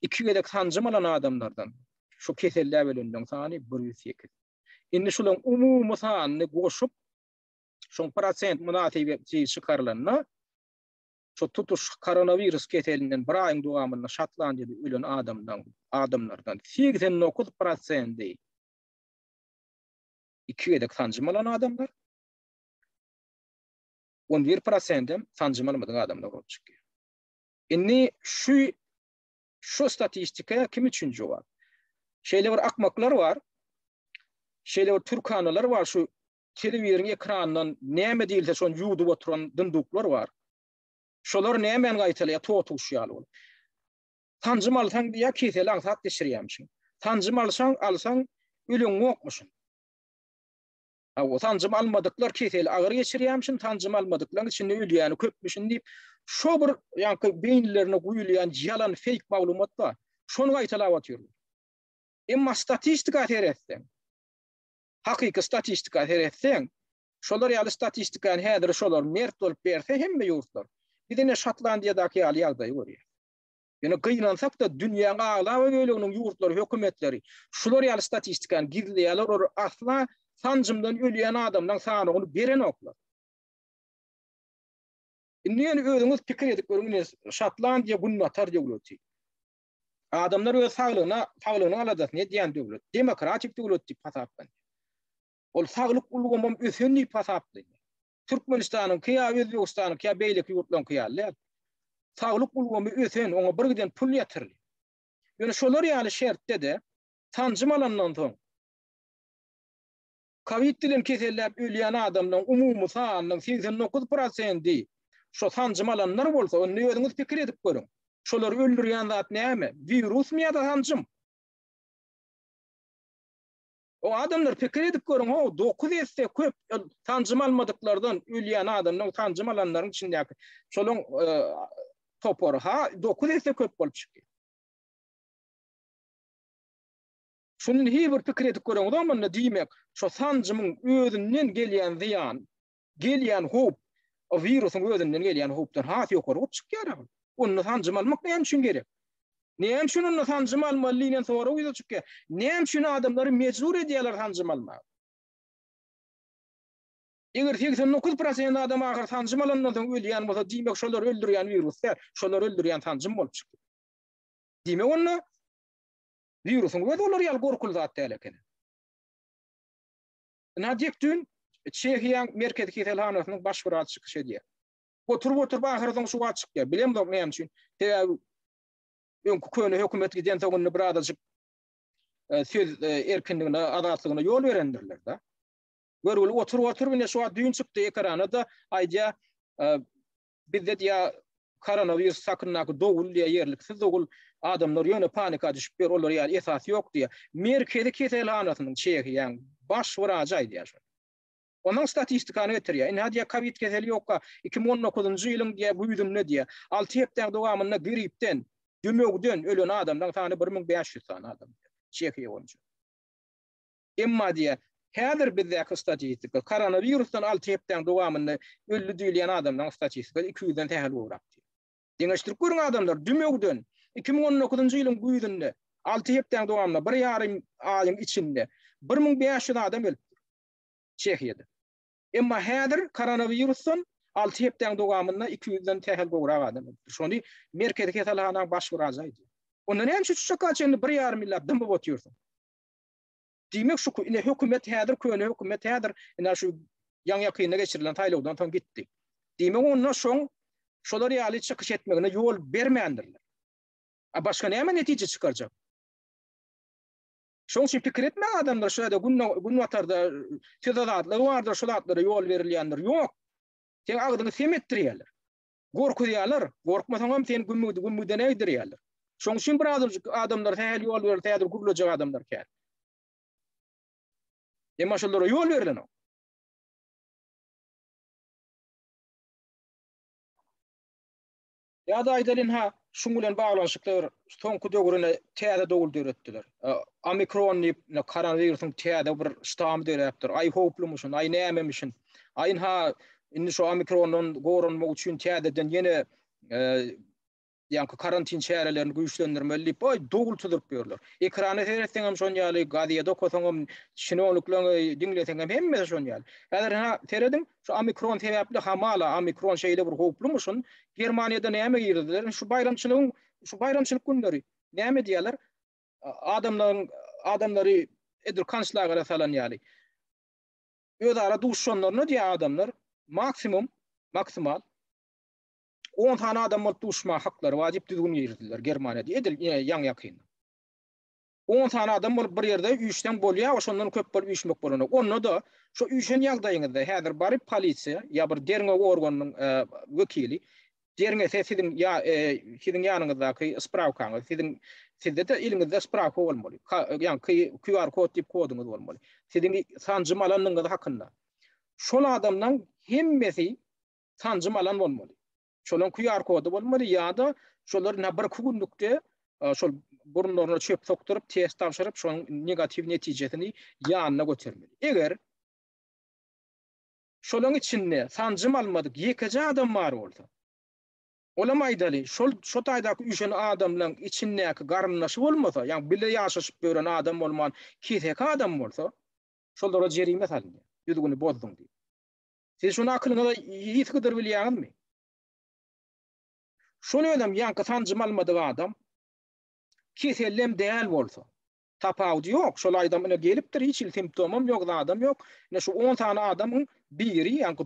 2 gedek sancım alan adamlardan şu keselläp ölenlerin sany 108. Indi şolaň umumy sanyny goşup şoň prosent munasabetligi çykarylanyna şu tutuş koronavirus keselinden bir aýyň dowamında Şotlandiýada ölen adamlardan 89%'i 2 gedek sancım alan adamlar, 11% sancım almadyk adamlar bolup çykýar. Indi şu statistika kim üçin jogap? Şeýle bir akmaklar var. Şeýle bir türkanalar var, şu telewizoriň ekranyndan näme diýilse şonu ýudup oturan dınduklar var. Şolar näme gaýtalýar, totuşýar bolup. Sancım alsaň diýär keselaň sat geçirýärmiň. Sancım alsaň öleň okmuşyn. O sancım almadyklar kesel agyr geçirýärmiň, sancım almadyklaryň içinde ölýäni köpmüşin diýip şo bir ýanky beýinlerine guýulýan ýalan fake maglumat var. Şonu gaýtalap atýarlar. Emma statistika teretsem, hakyky statistika teretsem, şolar ýaly statistikany häzir şolar mert bolup berse hemme ýurtlar. Bizde Şotlandiýadaky ýaly ýagdaý görýär. Ýöne gynansak da dünýäň aglaw öýleginiň ýurtlary, hökümetleri şular ýaly statistikany gizleýärler, asla sancımdan ölýän adamdan sanyny beren oklar. Indi özüňiz pikir edip görüňiz, Şotlandiýa gunnatar döwleti. Adamlar öz saglygyny alajak ne diýen döwlet? Demokratik döwlet diýip hasaplanýar. Ol saglyk ulgamam ösen diýip hasaplanýar. Türkmenistanyň, Özbegistanyň, beýleki ýurtlaryň kyýarlar. Saglyk ulgamy ösen, oňa bir giden pul ýatyrly. Ýöne şolar ýaly şertde de sancym alandan soň Covid bilen kesellep ölýän adamlaryň umumy sanynyň 89%'i şo sancym alanlar bolsa, onu özüňiz pikir edip görüň. Şolar öldürýän zat näme? Virus mi ýa-da sancym? O adamlar pikir edip görüň, o 9 esse köp sancym almadyklardan ölýän adamlaryň sancym alanlaryň içindäki şolaň topary 9 esse köp bolup çykýar. Şunun hiçbir pikir edip görüň, o mana diýmek, şo sancymyň özünden gelýän ziýan, gelýän hop, o virusyň özünden gelýän hopdan has ýokary çykýar. Onu sancym almak näme üçin gerek? Näme üçin onu sancym almalydyň sonra uýda çykýar? Näme üçin adamlary mejbur edýärler sancym almak? Eger 89% adam ahir tanjym alanlardan ölýän bolsa, diýmek şolar öldürýän viruslar, şolar öldürýän tanjym bolup çykdy. Diýmek onda virusyň we olar ýaly gorkul zat däl eken. Nädikdün Çehiýa merkezi keselhanasynyň baş wraçy çykyş edýär. Oturup ahyrdan şu açyk ya. Bilem de näme üçin. Öňkü köne hökümet giden soňuny bir adajyk söz erkinligine, azatlygyna ýol berendirler da. Görüli oturup ine şu düýün çykdy ekrana da aýdýa bizde diýä koronavirus sakynnaky dogul diýä ýerliksiz dogul adamlar ýöne panika düşüp ber olar ýaly esas ýok diýä. Merkezi keselhanasynyň Çehiýa baş wraçy aýdýar. Onun statistikany getirýär. Nädýä Covid keseli ýokka 2019-njy ýylyň diýä buýdum ne diýä. 6 hepden dowamyna gripden, dümegden ölen adamdan sany 1500 sany adam. Çekiýe bolunça. Emma diýä, häzir bizdäki statistika koronavirusdan 6 hepden dowamyna öldü diýilen adamdan statistika 200-den tähäl bolýar. Deňeşdirip görüň adamlar dümegden 2019-njy ýylyň buýdunda 6 hepden dowamyna 1,5 aýyň içinde 1500 adam ölüp Çehiýede. Emma häzir koronavirusdan 6 hepden dowamyna 200-den tähäl gowrak adam. Şonu merkezi keselhanasyň baş wraçy aýdy. Ondan hem şu çakaçyny 1,5 millat dym botýarsyň. Diýmek şu ine hökümet häzir köne hökümet häzir ina şu ýan ýakyna geçirilen taýlawdan soň gitdi. Diýmek ondan soň şolar ýaly çykyş etmegine ýol bermeýändirler. Başga näme netije çykarjak? Şoň üçin pikir etme adamlar şurada gün watarda tezatlar barda şolatlara ýol berilýändir. Ýok. Sen agdyny semetdirýärler. Gorkuýarlar, gorkmasaňam sen gümmüden eýdirýärler. Şoň üçin bir adamlar tähäl ýol berir, tähäl gurulajak adamlar kär. Emma şolara ýol berilen. Ya da aýdalyn ha şuň bilen baglanşyklar soňky döwrüne täze dogul döretdiler. Omikron diýip koronavirusyň täze bir ştamy döretdir. Aý howplumyşyn, aý nämemişin. Aýyn ha indi şu omikrondan gorunmak üçin täzeden ýene ýa-ni karantin çärelerini güýçlendirmeli diýip dogul tutup berler. Ekrana seretseňem şoň ýaly gaziýede okusaňam şinoluklaryny diňleseňem hemme şoň ýaly. Häzir ha seredin şu omikron sebäpli hamala omikron şeýle bir howplumyşyn. Germaniýada näme girdiler? Şu bayramçylyk günleri näme diýerler? Adamlary edir kançlaga salan ýaly. Özara duşşanlaryny diýär adamlar maksimal 10 tane adam bolup duşma haklary wajyp düzgün ýerdiler Germaniýada edil ýan ýakyn. 10 tane adam bolup bir ýerde üýçden bolýar, oşondan köp bolup üýşmek bolanok. Onda da şu üýşen ýagdaýyňyzda häzir baryp polisiýa ýa bir derňe organynyň wekili derňe sizin ýanyňyzdaky spravkaňyz, sizde de eliňizde spravka bolmaly. Ýani QR kod diýip koduňyz bolmaly. Sizin sanjym alanyňyz hakynda. Şol adamdan hemmesi sanjym alan bolmaly. Şolun QR kodu bolmaly ýa-da şolar bir günlükde şol burunlaryna çöp sokturup test tapşyryp şoň negativ netijesini ýanyna götürmeli. Eger şolun içinde sanjym almadyk ýekeje adam bar bolsa, olam aýdaly şo taýdaky üýşen adamlaryň içindäki garynlaşy bolmasa, ýani bile ýaşaşyp gören adam bolman, kesek adam bolsa, şolara jerime salynýar. Ýüzüni bozduň diýip. Siz şonu akylyňyza hiç gydyr bilýäňizmi? Şonu ödem ýanky sanjym almadyk adam kesellem däl bolsa, tapawdy ýok, şol adam ine gelipdir, hiç simptomum ýok, adam ýok. Ne şu 10 tane adamyň biri ýanky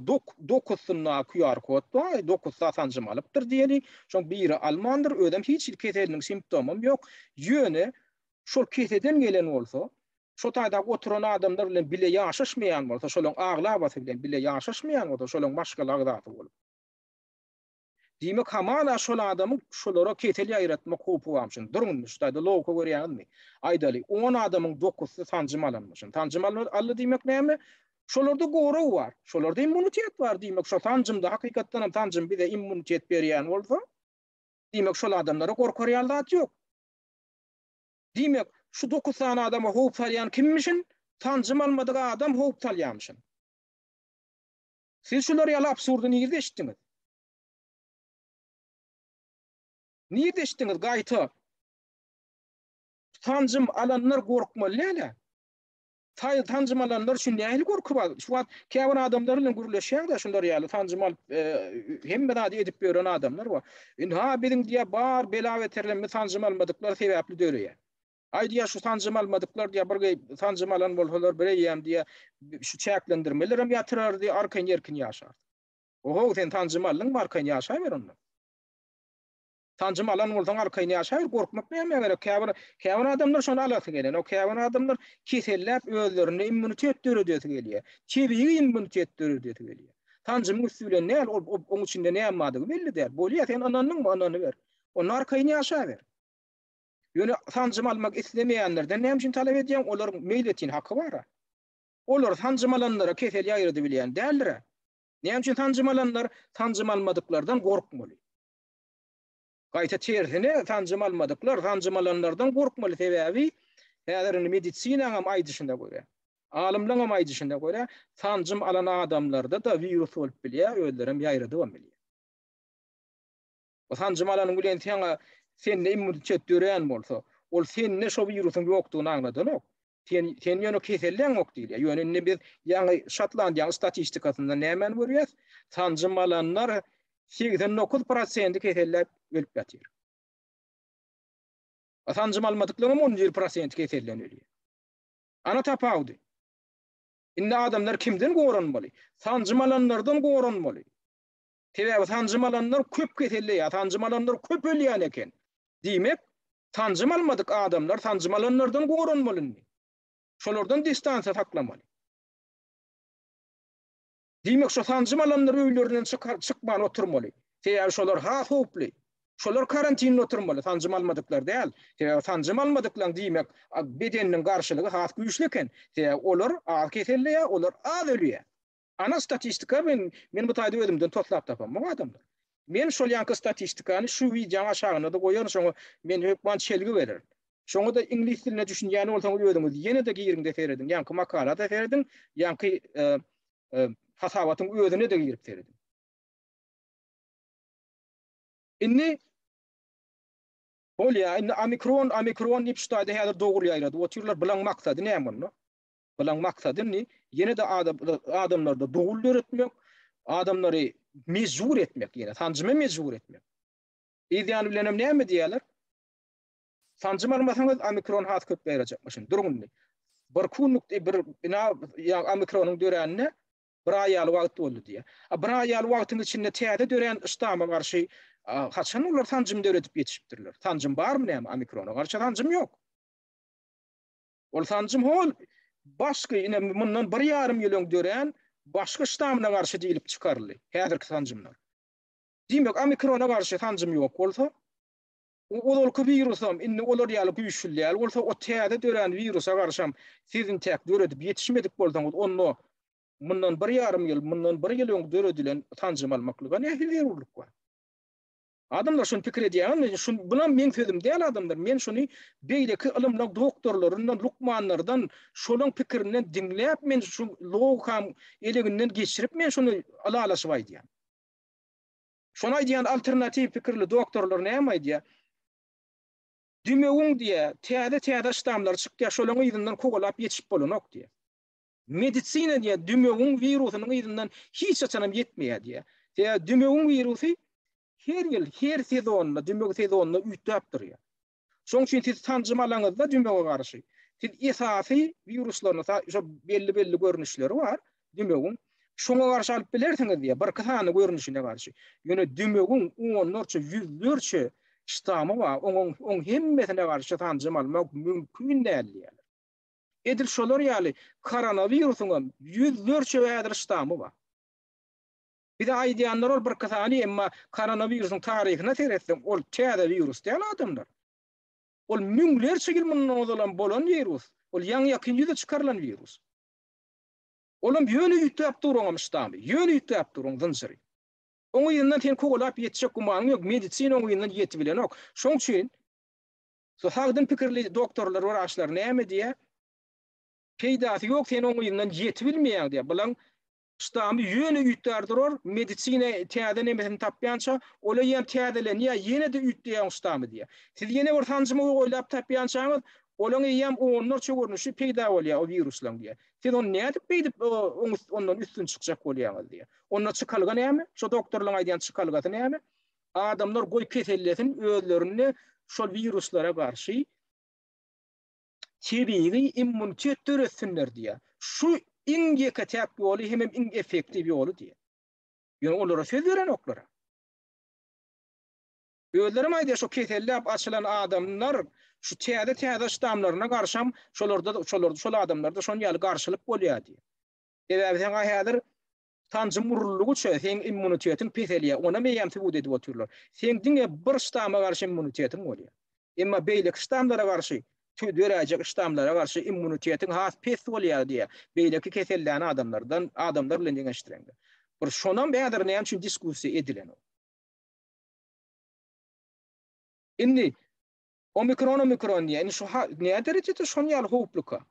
9-syna QR kod var, 9 sanjym alypdyr diýeli, şoň biri almandyr, ödem hiç keseliň simptomum ýok. Ýöne şol keseden gelen bolsa, şo taýda oturan adamlar bilen bile ýaşaşmaýan bolsa, şolaryň aglabasy bilen bile ýaşaşmaýan bolsa, şolaryň başga lagdaty bolup. Diýmek hamala şol adamy şolara ketel ýaýratmak howpy barmyşyn. Durun şu taýda lowka görýärmi? Aýdaly 10 adamyň 9-sy sanjym alanmyşyn. Sanjym aly diýmek näme? Şolarda goraw bar. Şolarda immunitet bar diýmek. Şo sanjymda hakykatdan hem sanjym bize immunitet berýän bolsa, diýmek şol adamlara gorkarýan zat ýok. Diýmek şu 9 tane adama howp salýan kimmişin? Sanjym almadyk adam howp salýanmyşyn. Siz şolary ýaly absurdy nirde eşitdiňiz? Nirde eşitdiňiz gaýta? Sanjym alanlar gorkmaly. tanjymalanlar şunday ähli gorkup şu wagt käbir adamlar bilen gürleşýär da şunlar ýaly tanjymal hemme zady edip beren adamlar bar. Ha biziň diýe bar bela beterlenme tanjymalmadyklar sebäpli döreýär. Ay diýe şu tanjymalmadyklar diýe bir tanjymalan bolsalar bireýem diýe şu çäklendirmeler hem ýatyrar diýe arkaň ýerkin ýaşar. Oho sen tanjymalyň arkaň ýaşaýar onda. Tanjymalan bolsaň arkaň ýaşaýar gorkmak näme gerek? Käbir adamlar şonu alasy gelen. O käbir adamlar kesellep özlerine immunitet döredýär gelýär. Çebigi immunitet döredýär gelýär. Tanjym üstüne näl oň içinde näme madygy belli däl. Bolýar sen ananyň anany ber. Onlar arkaň ýaşaýar. Ýöne tanjym almak islemeýänlerden näme üçin talap edýän? Olar meýletin haky bar. Olar tanjymalanlara kesel ýaýrady bilýän däldir. Näme üçin tanjymalanlar tanjymalmadyklardan gorkmaly? Gaýta tersine tanjymalmadyklar tanjymalanlardan gorkmaly sebäbi häzirini medisinaň hem aýdyşynda görýär. Alimlaryň hem aýdyşynda görýär. Tanjym alan adamlarda da virus bolup bilýär, özlerim ýaýrady bilýär. O tanjym alanyň bilen sen immunitet dören bolsa, ol senne şo virusyň ýokdugyny aňladynok. Sen ýöne keselliň ok diýilýär. Ýöne biz ýa-ni Şotlandiýa statistikasynda näme görýäs? Tanjym alanlar 89% keseller ölüp ýatyr. Tanjym almadyklaryň 11% kesellen ölýär. Ana tapawdy. Inne adamlar kimden goranmaly? Tanjym alanlardan goranmaly. Sebäbi tanjym alanlar köp keselliýär, tanjym alanlar köp ölýän eken. Diýmek, tanjym almadyk adamlar tanjym alanlardan goranmaly. Şolardan distansiýa saklamaly. Diýmek şo tanjym alanlar öýlerinden çykman oturmaly. Sebäbi şolar hawply. Şolar karantinde oturmaly, tanjym almadyklar däl. Sebäbi tanjym almadyklaryň diýmek bedeniniň garşylygy has güýçli eken. Sebäbi olar az keselliýär, olar az ölýär. Ana statistika men bu taýda özümden toplap tapamam adamlar. Men şol ýanky statistikany şu wideoň aşagyna da goýar, şoňa men hökman çelgi berer. Şoňa da ingliz diline düşünýäni bolsaň özüňiz ýene de giýirinde feredin, ýanky makala da feredin, ýanky hasabatyň özüne de girip feredin. Inni bolýa, inni omikron diýip şu taýda häzir dogry ýaýrady. O türler bilen maksady näme bolýar? Bilen maksady ni ýene de adamlarda dogry öğretmek, adamlary mezur etmek, ýene tanjymy mezur etmek. Ýa-ni bilen näme diýerler? Tanjym almasaňyz omikron has köp beýrejakmyşyn. Durgunly. Bir kunluk bir omikronyň döränine bir aýal wagt boldy diýe. Bir aýal wagtyň içinde täze dören ýstama garşy haçan ular tanjym döretip ýetişipdirler. Tanjym barmy näme omikrona garşy tanjym ýok. Ol tanjym hol başga ýene mundan 1,5 ýyl dören başga ýstamyna garşy diýilip çykarly. Häzirki tanjymlar. Diýmek omikrona garşy tanjym ýok bolsa, olky virusam inni olar ýaly güýçlüler bolsa o täze dören virusa garşy sizin tek döretip ýetişmedik bolsaňyz onu mundan 1,5 ýyl, mundan 1 ýyl döredilen tanjym almaklyga nähili berurlyk bar. Adamlar şunu pikir edýän, bulan men sözüm däl adamlar. Men şunu beýleki ilmli doktorlaryndan, lukmanlardan şolaň pikirinden dinläp men şu logam eleginden geçirip men şunu alaşyp aýdýan. Şonu aýdýan alternativ pikirli doktorlar näme aýdýar? Dümegiň diýe täze ştamlar çykýar, şolaň ýyzyndan kogalap ýetişip bolanok diýe. Medisina diýe dümegiň virusynyň ýyzyndan hiç açanam ýetmeýär diýe. Dümegiň virusy her ýyl, her sezonda, dümegi sezonda üýtüp durýar. Şoň üçin siz tanjym alaňyzda dümege garşy, siz esasy viruslaryny, şo belli görnüşleri bar, dümegiň şoňa garşy alyp bilersiňiz diýe, bir kysany görnüşine garşy. Ýöne dümegiň onlarça, ýüzlerçe ştamy bar, oň hemmesine garşy tanjym almak mümkin däl diýerler. Edil şolar ýaly koronawirusyň ýüzlerçe bädir ştamy bar. Bir de aýdýanlar ol bir kysany emma koronawirusyň taryhyna seretsem ol täze virus däl adamlar. Ol müňlerçe ýyl mundan bolan virus. Ol ýaňy ýüze çykarylan virus. Olam ýöne ýütüp durýarmyşdamy. Ýöne ýütüp durýan zynjyry. Oň ýyndan sen kogalap ýetişek gumaň ýok, medisina oň ýyndan ýetip bilenok. Şoň üçin so hagdyn pikirli doktorlar bar aşlar näme diýe? Peýdasy ýok, sen oň ýyndan ýetip bilmeýän diýe. Bilen ştamy ýöne ýütärdir, medisina täze nemesini tapýança, ola ýem täzelenýär, ýene de ýütdýän ştamy diýe. Siz ýene bir tanjymy goýlap tapýançaňyz, Olan ýam onlarça görnüşi peýda bolýar o viruslar diye. Siz onu näde beýdip ondan üstün çykjak bolýaňyz diye. Onlar çykalgan näme? Şo doktorlaryň aýdýan çykalgaty näme? Adamlar goý keselletin özlerini şol viruslara garşy tebiği immunitet töretsinler diye. Şu inge katak ýoly hem iň effektiv ýoly diye. Ýöne olara söz beren oklara. Özlerim aýdýar şo kesellep açylan adamlar şu täze ştamlaryna garşam şol adamlarda şon ýaly garşylyk bolýar diye. Sebäbi sen häzir tanjym urullugy çö sen immunitetin peselýär. Ona meýem sebut edip oturlar. Sen diňe bir ştama garşy immunitetin bolýar. Emma beýlik ştamlara garşy tüdürajak ştamlara garşy immunitetin has pes bolýar diye. Beýleki kesellän adamlar bilen deňeşdireňdir. Bir şonam bäder näme üçin diskussiýa edilen o. Indi omikron ýani şu näme derejede şon ýaly howpluka.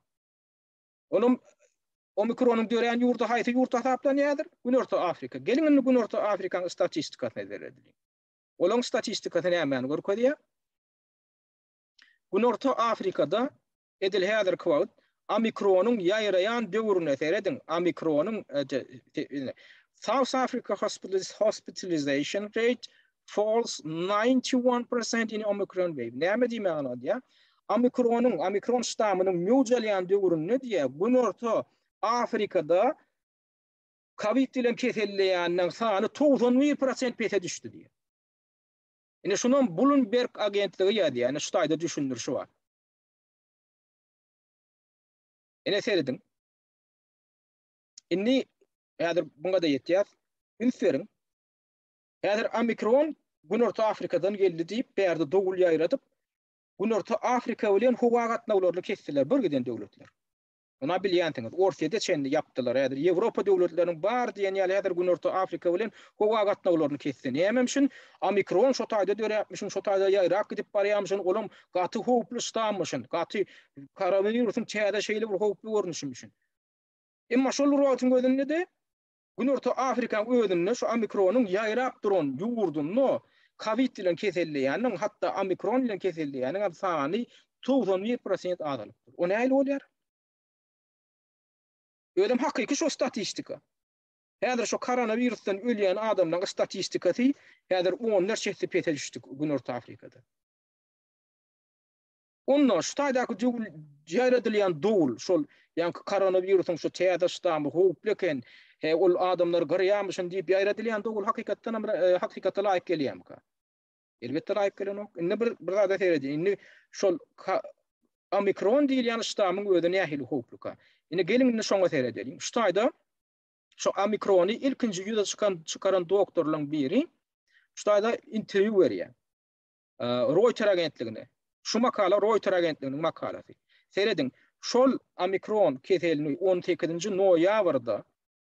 Onun omikronyň dören ýurda haýsy ýurda taplan ýadyr? Günorta Afrika. Gelin Günorta Afrikaň statistikasyna beredim. Olaň statistikasy näme görkezýär? Günorta Afrikada edil häzir kwat omikronyň ýaýraýan döwrüne seredin. Omikronyň South Africa hospitalization rate falls 91% in Omicron wave. Näme diýmegin diýär? Omikron ştamynyň möwjelýän döwrüne diýär. Günorta Afrikada Covid bilen keselleýänler sany 91% pete düşdi diýär. Ine şunun Bloomberg agentligi ýa-da ýani şu taýda düşündir şu var. Ine seredin. Inni häzir bunga da ýetýär. Ünseriň. Häzir Omikron Günorta Afrikadan geldi diýip bärde dogul ýaýradyp Günorta Afrika bilen howa gatnawlaryny kesdiler birgeden döwletler. Ona bilýäntiňiz, Orsiýada çendi yapdylar. Häzir Ýewropa döwletleriniň bar diýen ýaly häzir Günorta Afrika bilen howa gatnawlaryny kesdi. Näme üçin? Omikron şo taýda döräpmişin, şo taýda ýaýrak gidip barýarmyşyn, olam gaty howply ştammyşyn, gaty koronawirusyň çäde şeýle bir howply görnüşmüşin. Emma şol ruwatyň gözünde de Günorta Afrikaň özünde şu Omikronyň ýaýrak duran ýurdunno Covid bilen keselleýäniň hatda Omikron bilen keselleýäniň sany 91% azalypdyr. O näme bolýar? Ödem hakyky şu statistika. Häzir şu koronavirusdan ölýän adamlaryň statistikasy häzir 10 näçe pete düşdi Günorta Afrikada. Onlar şu taýdaky ýaýradylýan dowul şol ýani koronavirusyň şu täze ştamy howpleken ol adamlar garýamyşyn diýip ýaýradylýan dowul hakykatda laýyk gelýärmi? Elbetde laýyk gelenok. Indi bir zada seredin. Indi şol Omikron diýilýän ştamyň özüne nähili howpluka. Indi gelin şoňa seredelim. Şu taýda şu Omikrony ilkinji ýüze çykaran doktorlaryň biri şu taýda interview berýär. Reuters agentligine. Şu makala Reuters agentliginiň makalasy. Seredin. Şol Omikron keselini 18-nji noýabrda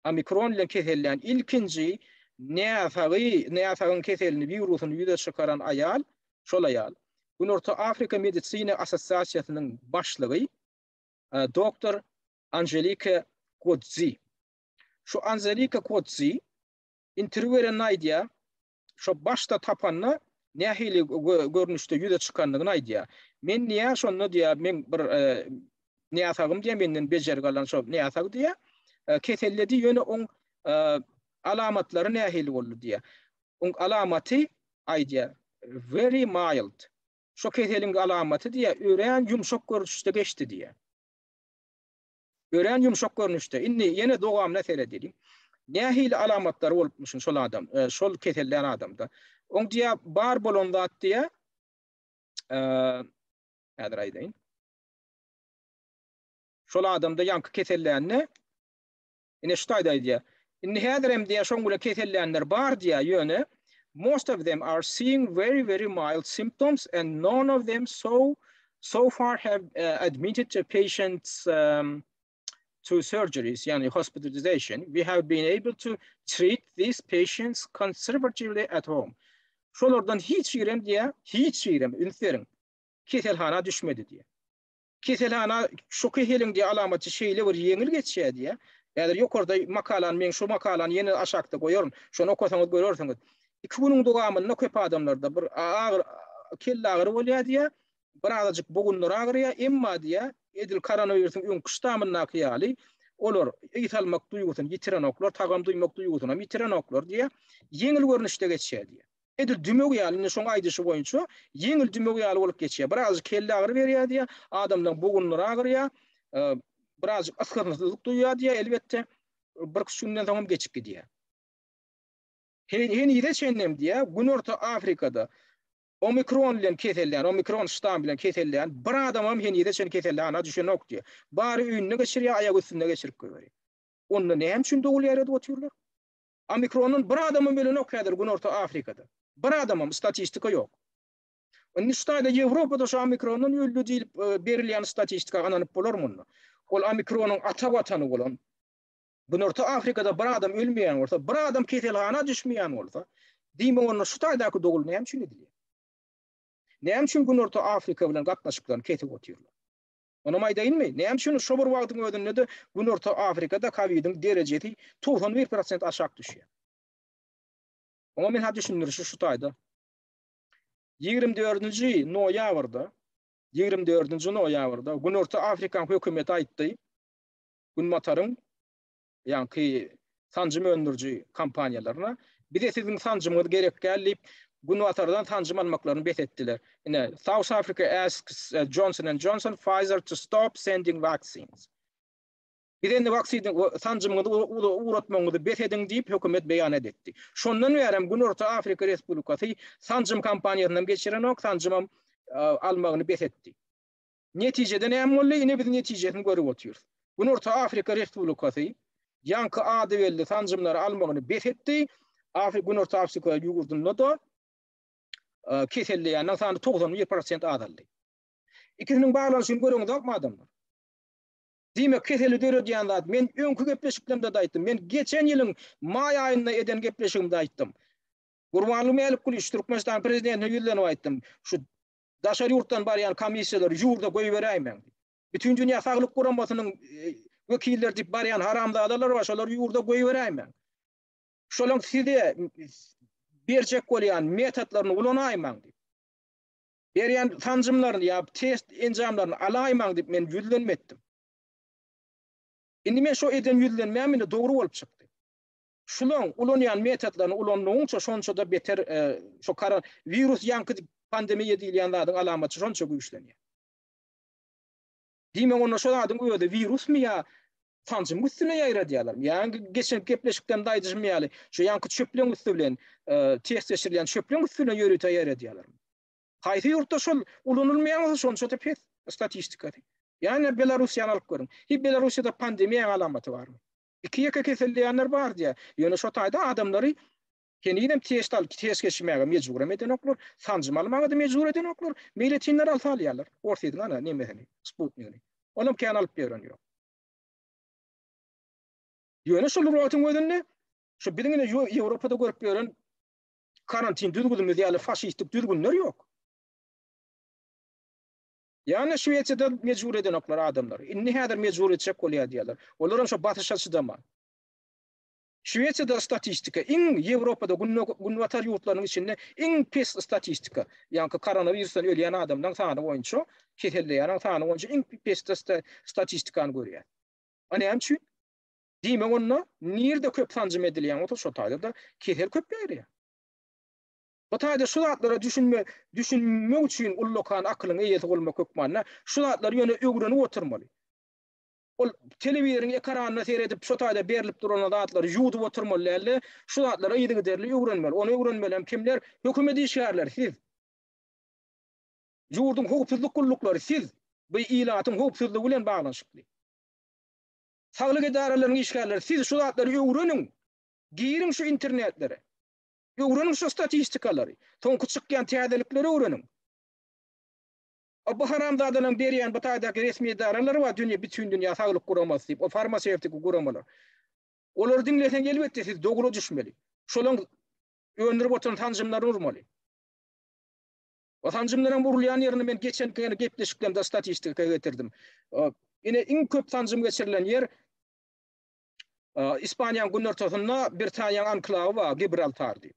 Omikron bilen keselleýän ilkinji näfagyň keselini virusyny ýüze çykaran aýal, şol aýal Günorta Afrika Medisina Assosiasiýasynyň başlygy doktor Angelika Kodzi. Şu Angelika Kodzi interview beren aýdýar, şo başda tapanna nähili görnüşde ýüze çykanlygyny aýdýar. Men näme şonu diýär, men bir näsagym diýär, menden bejer galan şo näsag diýär. Keselledi ýöne on alamatlary nähili boldy diýär. On alamaty aýdýar very mild. Şo keseliň alamaty diýär ören ýumşak görnüşde geçdi diýär. Ören ýumşak görnüşde. Indi ýene dogam näser edelim. Nähili alamatlary bolupmuşyn şol adam, şol kesellän adamda. On diýär bar bolanda diýär. Häzir aýdaýyn. Şol adamda ýanky kesellänni ine şu taýda diýär. Indi häzir hem diýär şoňla kesellänler bar diýär ýöne. Most of them are seeing very mild symptoms and none of them so far have admitted to patients to surgeries, yani hospitalization. We have been able to treat these patients conservatively at home. Şolardan hiç ýerem ünseriň keselhana düşmedi diýär. Keselhana şu keselin diýär alamaty şeýle bir ýeňil geçýär diýär. Ýa-da ýokarda makalan, men şu makalan ýene aşakda goýaryn. Şonu okusaňyz görersiňiz. 2 güniň dogamyna köp adamlarda bir kelle agyry bolýar diýär. birazcık bogunlar ağrıya emma diye edil koronavirüsün öňküştamyna kyýaly olar ýitalmak duýgusyn ýitiren oklar, tagam duýmak duýgusyny ýitiren oklar diye yeňil görnüşde geçýär diye. Edil dümek ýaly şoň aýdyşy boýunça yeňil dümek ýaly bolup geçýär. Birazcık kelle ağrı berýär diye, adamdan bogunlar ağrıya, birazcık asgyrlyk duýýar diye elbetde bir günden soň geçip gidýär. Heni ýere çennem diye Günorta Afrikada Omikron bilen kesellen, Omikron ştam bilen kesellen bir adamam heni ýere çen kesellen ana düşenok diye. Bary üýüne geçirýär, aýak üstünde geçirip goýar. Onu näme üçin dogulýar edi otyrlar? Omikronun bir adamam bilen okadyr Günorta Afrikada. Bir adamam statistika ýok. Onu ştaýda Ýewropada şu Omikronun öldü diýip berilýän statistika ananyp bolarmyny? Ol Omikronun ata watany bolan Günorta Afrikada bir adam ölmeýän bolsa, bir adam keselhana düşmeýän bolsa, diýme onu ştaýdaky dogul näme üçin edilýär? Näme üçin Günorta Afrika bilen gatnaşyklaryny ketip otyrlar? Ona maýdaýynmy? Näme üçin şu bir wagtyň özünde de Günorta Afrikada Covid'in derejesi 91% aşağı düşýär? Ama men hadi düşünürüşü şu taýda. 24-nji noýabrda Günorta Afrikan hökümeti aýtdy. Günmataryň ýa-ni sancym öndürjü kampaniýalaryna bir de siziň sancymyňyz gerek gelip Günmatardan sancym almaklaryny besetdiler. South Africa asks Johnson & Johnson Pfizer to stop sending vaccines. Bir de vaksin sancımyňyzy uğratmaňyzy besediň diýip hökümet beýan etdi. Şondan berem Günorta Afrika Respublikasy sancym kampaniýasyny geçiren ok sancym almagyny besetdi. Netijede näme boldy? Ine biz netijesini görüp otyrys. Günorta Afrika Respublikasy ýanky ady belli sancymlary almagyny besetdi. Günorta Afrika ýugurdunda da keselliğinden sany 91% azaldy. İkisinin bağlanşyny görüňiz mi adamlar? Diýmek keseli dörediýän zat men öňkü gepleşiklerimde de aýtdym. Men geçen ýylyň maý aýynda eden gepleşigimde aýtdym. Gurbanly Mälikuli Türkmenistan prezidentine ýüzlenip aýtdym. Şu daşary ýurtdan barýan komissiýalary ýurda goýberäýmen. Bütün dünýä saglyk guramasynyň wekilleri diýip barýan haramzadalar bar, şolar ýurda goýberäýmen. Şolaň size berjek bolýan metodlaryny ulanaýman diýip. Berýän sancymlaryny ýa test enjamlaryny alaýman diýip men ýüzlenmetdim. Indi men şu eden ýüzlenmämini dogry bolup çykdy. Şulaň ulanýan metodlaryny ulanmagyňça şonça da beter şu virus ýanky pandemiýa diýilýän zadyň alamaty şonça güýçlenýär. Diýme onu şu zadyň öýde virusmy ýa sancym üstüne ýaýradýarlar. Ýa geçen gepleşikden daýdyjmaýaly şu ýanky çöpleň üstü bilen test geçirilýän çöpleň üstüne ýörütäýärdiýarlar. Haýsy ýurtda şol ulanylmaýan şonça da pes statistika. Yani Belarusya'nı alıp görün. Belarusya'da pandemiya alamatı var mı? İki yaka kesildiğinler var diye. Yani şu tayda adamları kendiyle test geçirmeye mecbur eden oklar. Sancım almaya da mecbur eden oklar. Milletinler altalıyorlar. Ortaydın ana ne mesela? Sputnik'ini. Oğlum kendi alıp görünüyor. Yani şu lügatın ödünle şu birine Avrupa'da görüp görün karantin düzgünümüz yani faşistik düzgünler yok. Yani Şweýçede mecbur eden oklar adamlar. İnni häzir mecbur etjek bolýar diýerler. Olaryň şu batışa çydama. Şweýçede statistika iň Ýewropada günwatar ýurtlarynyň içinde iň pes statistika. Ýani koronavirusdan ölýän adamdan sany boýunça, keselleýän sany boýunça iň pes statistikany görýär. Ana hem üçin diýme onu nirde köp sancym edilýän oto şu taýda kesel köp berýär. Bu taýda şu zatlara düşünmek üçin ullukan akylyň eýeti bolmak hökmanna şu zatlar ýöne öwrenip oturmaly. Ol telewizoriň ekranyna seyredip şu taýda berilip duran zatlary ýudup oturmaly. Şu zatlara ýygy derli öwrenmeli. Onu öwrenmelem kimler? Hökümet işgärler siz. Ýurdun howpsuzlyk gullukları siz. Bu ilatyň howpsuzlygy bilen baglanşykly. Saglyk edaralaryň işgärler siz şu zatlary öwrenin. Girin şu internetlere. Öwrenin şu statistikalary. Toňky çykýan täzelikleri öwrenin. Bu haramzadalaryň berýän bu taýdaky resmi edaralary var bütün dünýä saglyk guramasy diýip, o farmaseutik guramalar. Olar diňlesen elbetde siz dogry düşmeli. Şolaň öndürip oturan sancymlary urmaly. O sancymlaryň burulýan ýerini men geçen gepleşiklerimde statistika getirdim. Ine iň köp sancym geçirilen ýer İspaniýanyň günörtesinde Britaniýanyň anklawy var, Gibraltar diýip.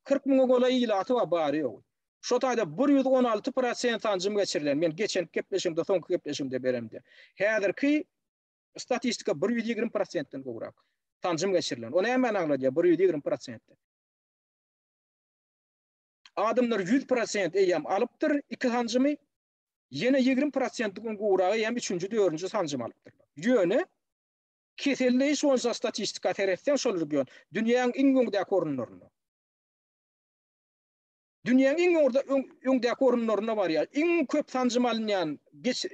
40 000 gola ýylaty var bary ýok. Şo taýda 116% tanjym geçirilen. Men geçen gepleşimde, soňky gepleşimde beremdi. Häzirki statistika 120%-den gowrak tanjym geçirilen. O näme aňlady? 120%. Adamlar 100% eýem alypdyr, iki tanjymy ýene 20%-den gowragy ýa 3-nji, 4-nji tanjym alypdyr. Ýöne keselliği şonsa statistika tereften şolurgyon. Dünýäň iň öňde görünürni. Dünýäň iň öňde görünürni bar ýa. Iň köp tanjym alynýan,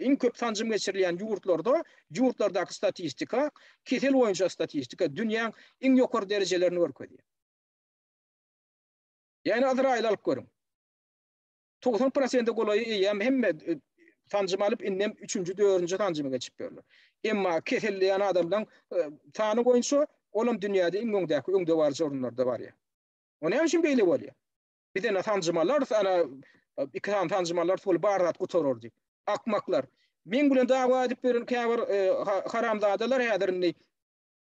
iň köp tanjym geçirilýän ýurtlardaky statistika, kesel boýunça statistika dünýäň iň ýokary derejelerini görkezýär. Ýani Azrail alyp görüň. 90% golaýy ýa hemme tanjym alyp innem 3-nji, 4-nji tanjymy geçip berler. Emma keselliýän adamdan tany goýunça olam dünýäde iň öňde bar jorunlarda bar ýa. O näme üçin beýle bolýar? Bir de tanjymalar sana iki tanjymalar tol barat gutorurdy. Akmaklar. Men bilen dawa edip beren käbir haramzadalar häzirini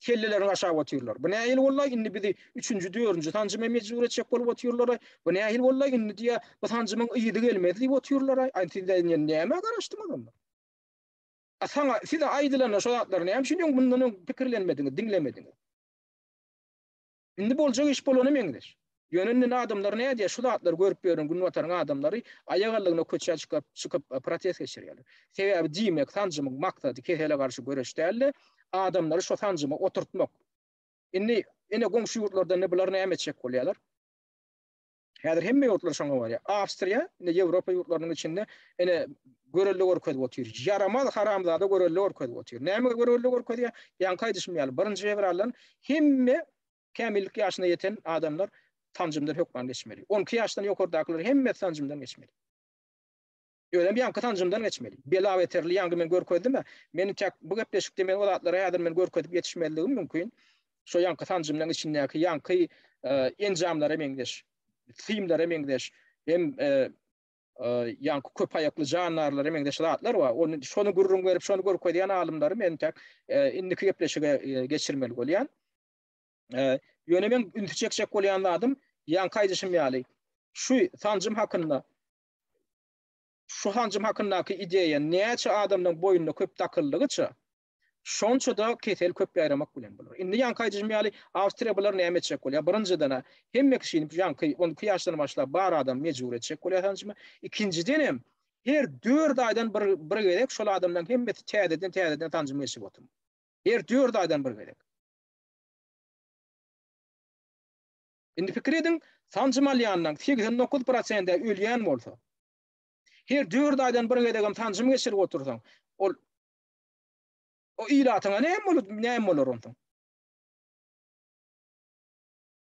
kellelerini aşağı atýarlar. Bu näil wallahi inni bizi 3-nji, 4-nji tanjyma mejbur etjek bolup atýarlar. Bu näil wallahi inni diýe bu tanjymyň ýydy gelmedi diýip atýarlar. Aýtdylar näme garaşdyrmadylar. Sana size aýdylana şo zatlar näme üçin bundan pikirlenmediňiz, diňlemediňiz. Indi boljak iş bolany meňdeş. Yönünden adamlar ne diye şu zatlar görüp berýän gün wataran adamlary aýagallygyna köçe çykyp protest geçirýärler. Sebäbi diýmek tanjymyň maksady kesele garşy göreşdäli adamlary şo tanjymy oturtmak. Indi ene goňşy ýurtlarda ne bular näme etjek bolýarlar? Häzir hemme ýurtlar şoňa bar ýa. Awstriýa, ine Ýewropa ýurtlarynyň içinde ene görelli görkezip otýar. Yaramaz haramzada görelli görkezip otýar. Näme görelli görkezýär? Ýa kaýdyşmaýar. Birinji fevraldan hemme kämillik ýaşyna ýeten adamlar tanjymdan hökman geçmeli. 12 ýaşdan ýokardakylar hemme tanjymdan geçmeli. Öýle bir ýanky tanjymdan geçmeli. Bela weterli ýangy men görkezdim. Meni çak bu gepleşikde men olatlara häzir men görkezip ýetişmeligim mümkin. Şo ýanky tanjymdan içindäki ýanky enjamlara meňdeş, filmlere meňdeş, hem ýanky köp aýakly janarlara meňdeş zatlar bar. Onu şonu gurrun berip şonu görkezýän alymlary men çak indiki gepleşige geçirmeli bolýan. Ýöne men ünitjek bolýan adam ýan kaýdyşym ýaly. Şu tanjym hakynda şu tanjym hakyndaky ideýa näçe adamyň boýunda köp takyllygyça şonça da kesel köp ýaramak bilen bolar. Indi ýan kaýdyşym ýaly Awstriýa bular näme etjek bolýar? Birinjiden hemme kişini ýanky 12 ýaşdan başlap bar adam mejbur etjek bolýar tanjymy. İkinciden hem her 4 aýdan bir gerek şol adamdan hemme täzeden tanjym geçip otur. Her 4 aýdan bir gerek. Indi pikir edin, tanjym alýandan 89% ölýän bolsa. Her 4 aýdan bir gedegem tanjym geçirip otursaň, o ilatyňa näme bolar ondan?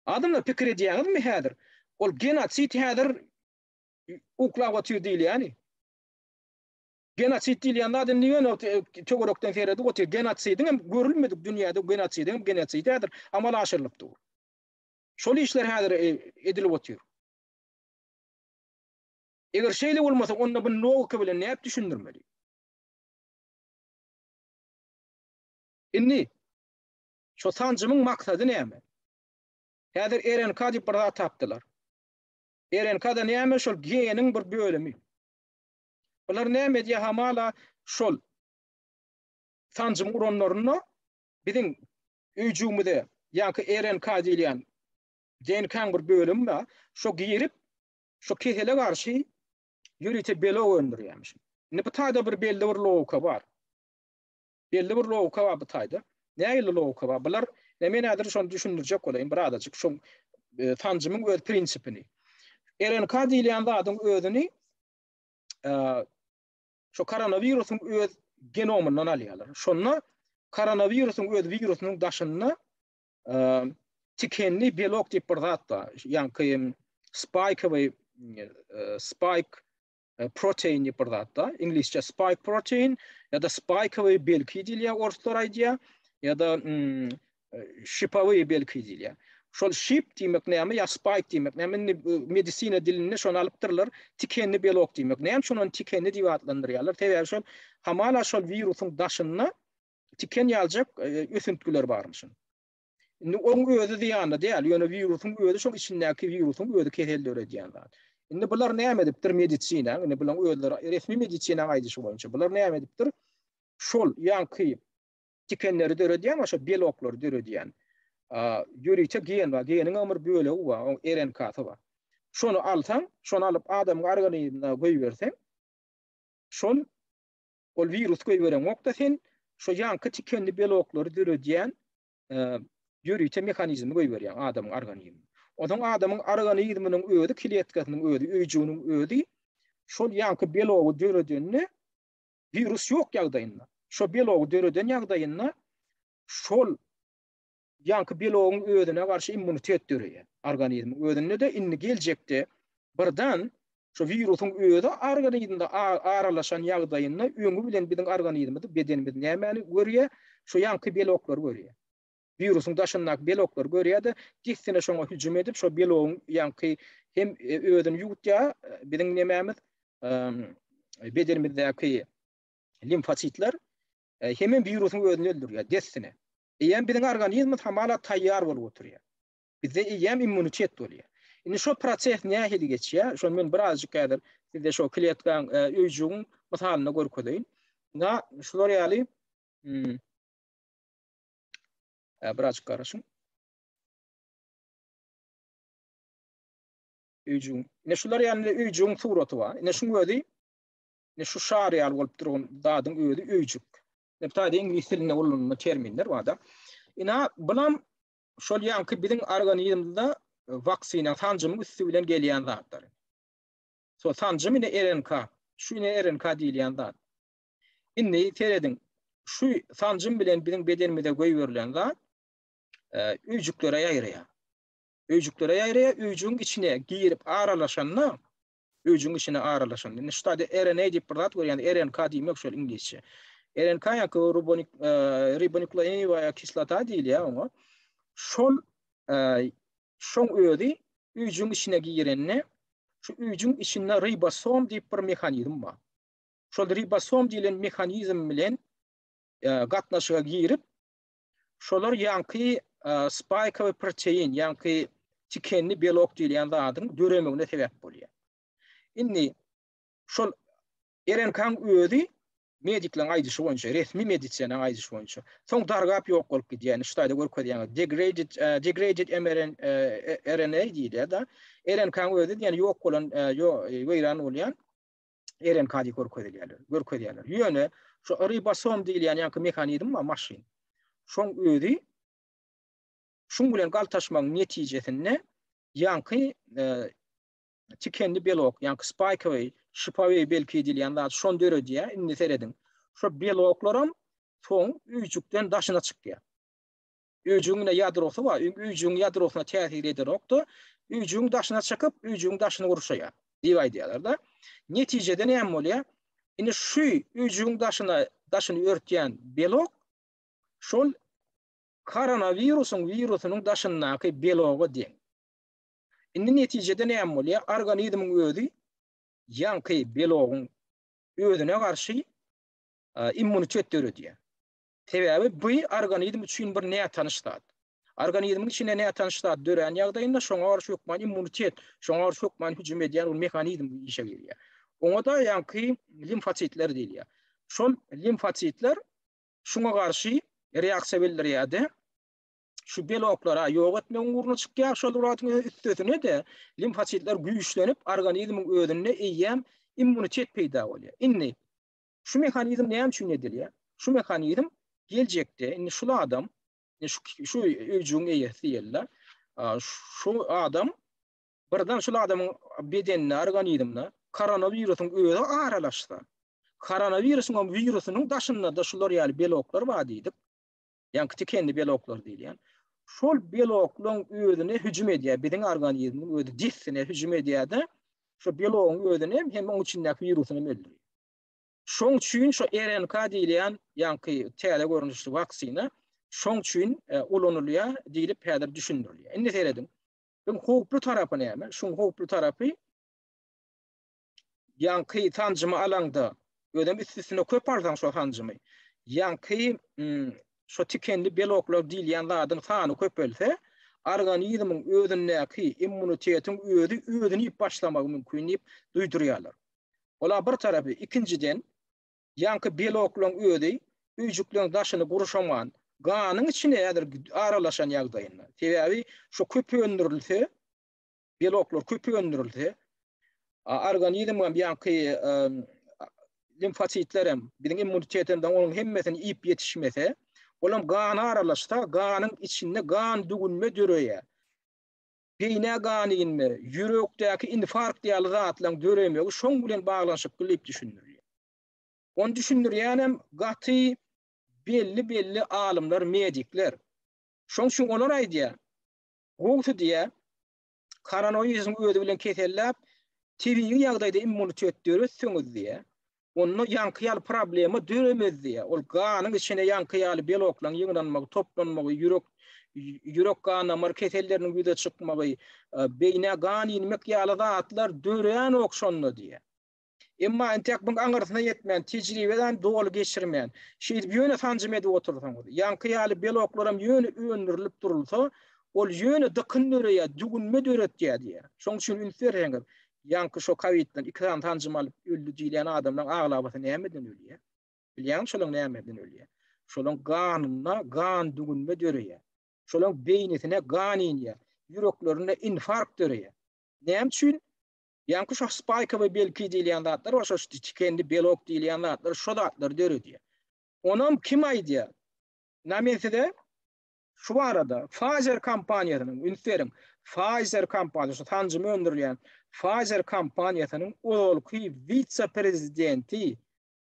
Adamlar pikir edýärmi häzir? Ol genosit häzir uklap atýar diýil ýani. Genosit diýilýän adam niýe çögerekden feredi otyr genosidiň hem görülmedik dünýäde genosidiň genosit häzir amal aşyrylypdy. Şol işler häzir edilip otyr. Eger şeýle bolmasa onda bu nowky bilen näp düşündirmeli? Inni şo tanjymyň maksady näme? Häzir RNK diýip bir zat tapdylar. RNK-da näme şol geniň bir bölümi. Bular näme diýe hamala şol tanjym uranlaryny biziň öýjümde ýa-ki RNK diýilýän DNK-nyň bir bölümi bar. Şo girip şo kesele garşy ýürüte belo öndürýärmiş. Ne bu taýda bir belli bir logika bar. Belli bir logika bar bu taýda. Näme logika bar? Bular näme nädir şonu düşündirjek bolayım bir adajyk şo tanjymyň öz prinsipini. RNK diýilýän zadyň özüni şo koronawirusyň öz genomyndan alýarlar. Şonu koronawirusyň öz virusynyň daşyny tikenli biolog diýip bir zat bar. Ýani spike protein diýip bir zat bar. İnglisçe spike protein ya da spike belki diýilýär orslar aýdýar ya da şipawy belki diýilýär. Şol şip diýmek näme ya spike diýmek näme medisina dilinde şonu alypdyrlar tikenli biolog diýmek. Näme şonu tikenli diýip adlandyrýarlar. Täze şol hamala şol virusyň daşyny tiken ýaljak ösüntüler barmyş. Indi onun özü diýýände diýil, ýöne virusyň özü şol içindäki virusyň özü keselleri diýýänler. Indi bular näme edipdir medisina, indi bulan öýler resmi medisina aýdyşy boýunça bular näme edipdir? Şol ýanky tikenleri dörediýän, şo biologlar dörediýän. Ýürüýçe gen bar, geniň ömür bölegi bar, o RNK-sy bar. Şonu alsaň, şonu alyp adamyň organizmine goýberseň, şol ol virus goýberen wagtda sen şo ýanky tikenli biologlary dörediýän ýürüýçe mehanizmy goýberýän adamyň organizmine. Odan adamyň organizminiň özi, klietkasynyň özi, öýjüniň özi şol ýanky biology dörediýänne virus ýok ýagdaýynda. Şo biology döreden ýagdaýynda şol ýanky biologyň özüne garşy immunitet dörýär. Organizm özünde de inni geljekde birden şo virusyň özü organizmde aralaşan ýagdaýynda öňü bilen biziň organizmde bedenimiz nämäni görýär? Şo ýanky biologlar görýär. Virusyň daşyndaky biologlar görýär-de, dissine şoňa hüjüm edip şo biologyň ýanky hem özüni ýutýar, biziň nämämiz bedenimizdäki limfositler hem virusyň özüni öldürýär dissine. Ýa biziň organizmimiz hamala taýýar bolup oturýar. Bizde ýa immunitet bolýar. Indi şo proses nähili geçýär? Şo men birazjyk gadyr sizde şo klietkaň öýjüň mysalyny görkezdeýin. Na şular ýaly birazjyk garaşyň. Öýjüň. Ne şular ýaly öýjüň suraty bar. Ne şuň özi, ne şu şar ýaly bolup durgan dadyň özi öýjük. Neptade İngiliz dilinde kullanılan terminler var da. Ina bulam şol ýanky biziň organizmimizde vaksina sancımyň üstü bilen gelýän zatlar. So sancım ine RNK, şu ine RNK diýilýän zat. Indi teredin şu sancım bilen biziň bedenimizde goýberilen zat öýjüklere ýaýrýar. Öýjüklere ýaýrýar, öýjüň içine girip aralaşanna, öýjüň içine aralaşan. Indi şu taýda RNA diýip bir zat bar, ýani RNK diýmek şol inglizçe. RNK ýa-da ribonukleinoid kislota diýilýär oňa. Şol şoň özi öýjüň içine girenne, şu öýjüň içinde ribosom diýip bir mehanizm bar. Şol ribosom diýilen mehanizm bilen gatnaşyga girip, şolar ýanky spike protein, ýanky tikenli biolog diýilen zatyň döremegine sebäp bolýar. Indi şol RNK-nyň özi mediklerin aýdyşy boýunça, resmi medisina aýdyşy boýunça soň dargap ýok bolup gidýär. Şu taýda görkezýär, degraded mRNA diýilýär da. RNK-nyň özi ýani ýok bolan, weýran bolýan RNK diýip görkezýärler. Ýöne şu ribosom diýilýän ýanky mehanizm bar, maşyn. Şoň özi şuň bilen galtaşmagyň netijesinde ýanky tikenli biolog, ýanky spike şipawy belki edilýän zat şon dörediýär. Indi seredin. Şo biologlaram soň öýjükden daşyna çykýar. Öýjüňe ýadrosy bar, öýjüň ýadrosyna täsir ederokda, öýjüň daşyna çykyp, öýjüň daşyny uruşýar. Diýip aýdýarlar da. Netijede näme bolýar? Indi şu öýjüň daşyny örtýän biolog şol koronavirusynyň daşyndaky biologa diýen. Indi netijede näme bolýar? Organizmiň özi ýanky biologyň özüne garşy immunitet dörediýär. Sebäbi bu organizm üçin bir näme tanışdad. Organizmiň içine näme tanışdad dören ýagdaýynda şoňa garşy hukman immunitet, şoňa garşy hukman hüjüm edýän ul mehanizm işe girýär. Oňa da ýanky limfositler diýilýär. Şol limfositler şoňa garşy reaksiýa bildirýär. Şu biologlara ýok etmek uğruna çykýar, şol uratyň üstüne de limfositler güýçlenip organizmiň özünde eýýän immunitet peýda bolýar. Indi şu mehanizm näme üçin edilýär? Şu mehanizm geljekde indi şu adam, şu öýjüň eýesi diýerler. Şu adam birden şu adamyň bedenine, organizmine koronavirusyň özü aralaşsa. Koronavirusyň virusynyň daşynda da şular ýaly biologlar bar diýdik. Ýanky tikenli biologlar diýilýär. Şol biologlaryň özüne hüjüm edýär, biziň organizmiň özü dissine hüjüm edýär-de, şu biologyň özüne hem oň içindäki virusyny öldürýär. Şoň üçin şu RNK diýilýän ýanky täze görnüşli vaksina şoň üçin ulanylýar diýilip häzir düşündirilýär. Indi seredin. Bu howplu tarapy näme? Şu howplu tarapy ýanky tanjymy alanda ödem üstüne köp ardan şu tanjymy. Ýanky şu tikenli biologlar diýilýän zadyň sany köpelse, organizmyň özündäki immunitetiň özüni başlamagy mümkin diýip duýdurýarlar. Ola bir tarapy, ikinciden ýanky bioloklaryň özü üýjükleň daşyny guruşaman ganyň içine ýa-da aralaşan ýagdaýynda. Sebäbi şu köpüýendirilse, bioloklar köpüýendirilse, organizmyň ýanky limfositlerim, biziň immunitetimden onuň hemmesini ip ýetişmese, olam gana aralaşsa, ganyň içinde gan dügünme döreýär. Beýne ganyny, ýürekdäki infarkt ýaly zatlaryň döremegi şoň bilen baglanşyp diýip düşünýär. Onu düşünýärem gaty belli alymlar, medikler. Şoň üçin olar aýdýar. Gowsu diýär, koronavirusy özü bilen keselläp, tebiği ýagdaýda immunitet döretseňiz diýär. Onu ýankyýaly problemi döremez diýär. Ol ganyň içine ýankyýaly bioloklaryň ýygnanmagy, toplanmagy, ýürek ganamar keselleriniň güýde çykmagy, beýne gany inmek ýaly zatlar dören okşondy diýär. Emma entek bu aňyrsyna ýetmän, tejribeden dolu geçirmän, şeýle ýöne tanjym edip otursaňyz, ýankyýaly biologlarym ýöne öňdürilip durulsa, ol ýöne dykyn döreýär, dügünme döretýär diýär. Şoň üçin ünserheňiz, ýanky şo Covid'den 2 tan tanjym alyp öldü diýilen adamlaryň aglabaty nämeden ölýär? Bilýän şolaň nämeden ölýär? Şolaň ganyna gan dügünme döreýär. Şolaň beýnetine gan inýär, ýüreklerine infarkt döreýär. Näme üçin? Ýanky şo spike we belki diýilen zatlar, şo kendi biolog diýilen zatlar, şo zatlar döredýär. Onam kim aýdýar? Nämeside şu arada Pfizer kampaniýasynyň ünserim, Pfizer kampaniýasy tanjym öndürilýän Pfizer kampaniýasynyň olky vice-prezidenti,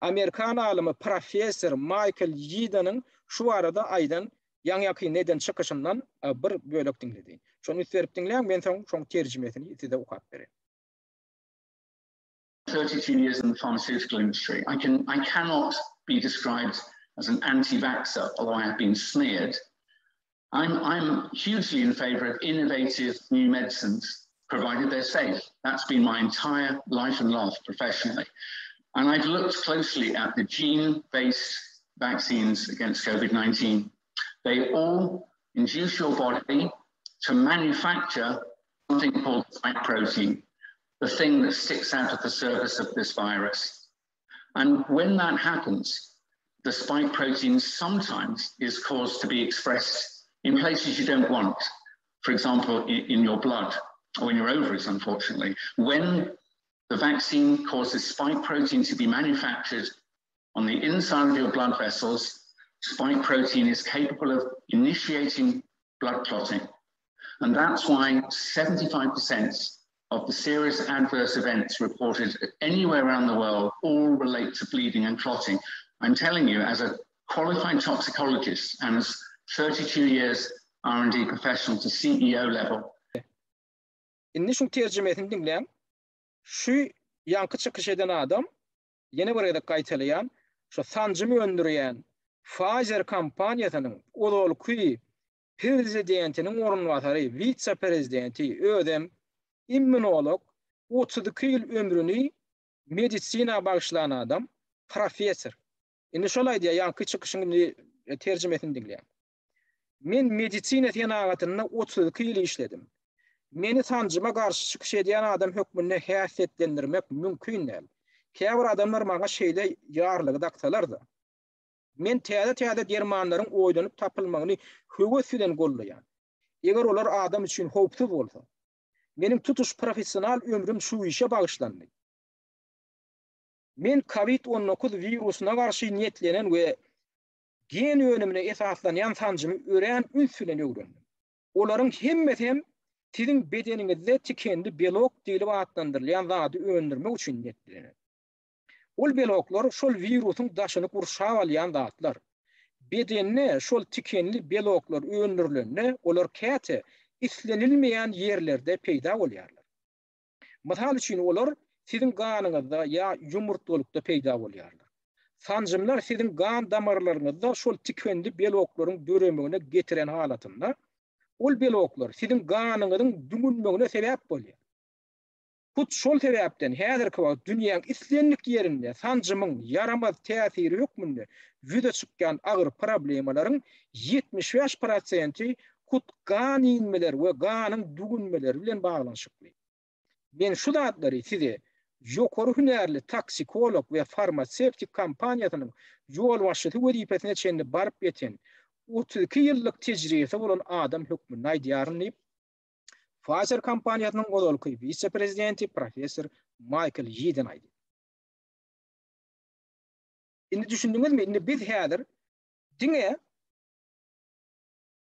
Amerikan alymy professor Michael Yeadonyň şu arada aýdan ýaňaky neden çykyşyndan bir bölek diňledi. Şonu üstlerip diňläň, men şoň terjimesini size okap berem. 32 years in the pharmaceutical industry. I cannot be described as an anti-vaxxer, although I have been smeared. I'm hugely in favor of innovative new medicines, provided they're safe. That's been my entire life and love professionally. And I've looked closely at the gene-based vaccines against COVID-19. They all induce your body to manufacture something called spike protein, the thing that sticks out of the surface of this virus. And when that happens, the spike protein sometimes is caused to be expressed in places you don't want. For example, in your blood or in your ovaries, unfortunately. When the vaccine causes spike protein to be manufactured on the inside of your blood vessels, spike protein is capable of initiating blood clotting. And that's why 75% of the serious adverse events reported anywhere around the world all relate to bleeding and clotting. I'm telling you, as a qualified toxicologist and as 32 years R&D professional to CEO level. Indi şu terjimesini dinleyen, şu yankı çıkış eden adam, yeni bir yerde kayıtlayan, şu sancımı öndüreyen Pfizer kampanyasının ololkuy prezidentinin orunvatari, vice-prezidenti, ödem, immunolog, 32 yıl ömrünü medisina bağışlayan adam, profesör. Indi şolay diye yankı çıkışını tercümesini dinleyen. Men medisina ýanagatynda 32 ýyl işledim. Meni sancıma garşy çykyş edýän adam hökmünde häsiýetlendirmek mümkin näl. Käbir adamlar maňa şeýle ýarlygy daksalar da. Men täze dermanlaryň oýlanyp tapylmagyny höwesinden gollaýan. Eger olar adam üçin howpsuz bolsa, meniň tutuş professional ömrüm şu işe bagışlandy. Men COVID-19 wirusyna garşy niýetlenen we gen önümüne esaslanyan sancımı ören ünsülen öğrendim. Olaryň hemmeti hem siziň bedeniňizde tikendi biolog diýilip adlandyrylýan zady öndürmek üçin niýetlenir. Ol biologlar şol wirusyň daşyny gurşap alýan zatlar. Bedenine şol tikenli biologlar öndürilende olar käte islenilmeýän ýerlerde peýda bolýarlar. Mysal üçin olar siziň ganyňyzda ýa ýumurtgalykda peýda bolýarlar. Sancımlar siziň gan damarlaryňyzda şol tikendi biologlaryň döremegine getiren halatynda ol biologlar siziň ganyňyzyň düňünmegine sebäp bolýar. Hut şol sebäpden häzirki wagt dünýäň islenlik ýerinde sancymyň yaramaz täsiri hökmünde ýüze çykýan agyr problemalaryň 75% kutgan inmeler we ganyň dugunmeleri bilen baglanşykly. Men şu zatları size ýokary hünärli toksikolog we farmasevtik kampaniýasynyň ýol başçysy wezipesine çenli barıp ýeten 32 ýyllyk tejribesi bolan adam hökmüni aýdýaryn Pfizer kampaniýasynyň godolky vice-prezidenti professor Michael Yeadon aýdy. Indi düşündiňizmi? Indi biz häzir diňe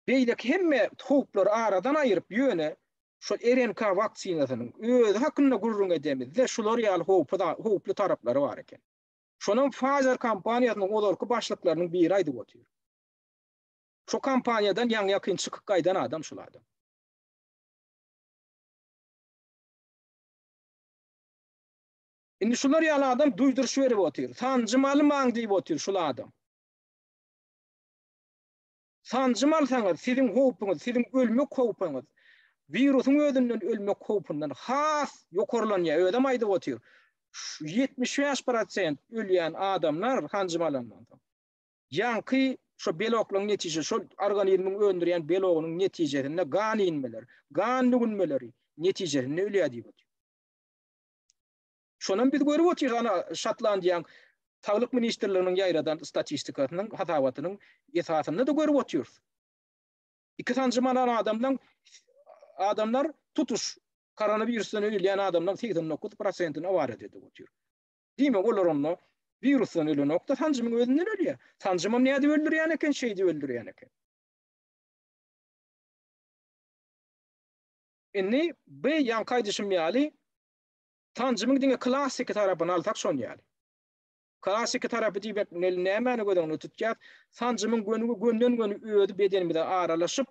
beýleki hemme howplar aradan aýryp ýöne şu RNK waksinasynyň öz hakynda gurrun edemiz. Ve şular ýaly howply taraplary bar eken. Şonuň Pfizer kampaniýasynyň godolky başlyklarynyň biri aýdyp otýar. Şu kampaniýadan ýakyn çykyp gaýdan adam şul adam. Indi şular ýaly adam duýduruş berip otýar. Sancym almaň diýip otýar şul adam. Sancym alsaňyz siziň howpuňyz, siziň ölmek howpuňyz, virusyň özünden ölmek howpundan has ýokarlanýar. Ödem aýdyp otýar. 75% ölýän adamlar sancym alandan. Ýanky şu beloklaryň netije, şu organizmyň öndürýän belogynyň netijesinde gan inmeler, gan nügunmeleri netijesinde ölýär diýip otýar. Şonuň biz görüp otýarys ana Şotlandiýanyň Sağlyk Ministrliginiň ýaýradan statistikasynyň hatawatynyň esasyny da görüp otýarys. 2 sancym alan adamlar tutuş koronavirusdan ölýän adamlar 89%-ni awaret edip otýar. Diýmek olar onu virusdan ölen nokta sancymyň özünden ölýär. Sancymam näde öldürýän eken, şeýdi öldürýän eken. Indi bu ýan kaýdyşym ýaly sancymyň diňe klassik tarabyny alsak şon ýaly. Klassik tarapy diýmek näme gödüňi tutýar? Sancymyň gönden öýdi bedenimde aralaşyp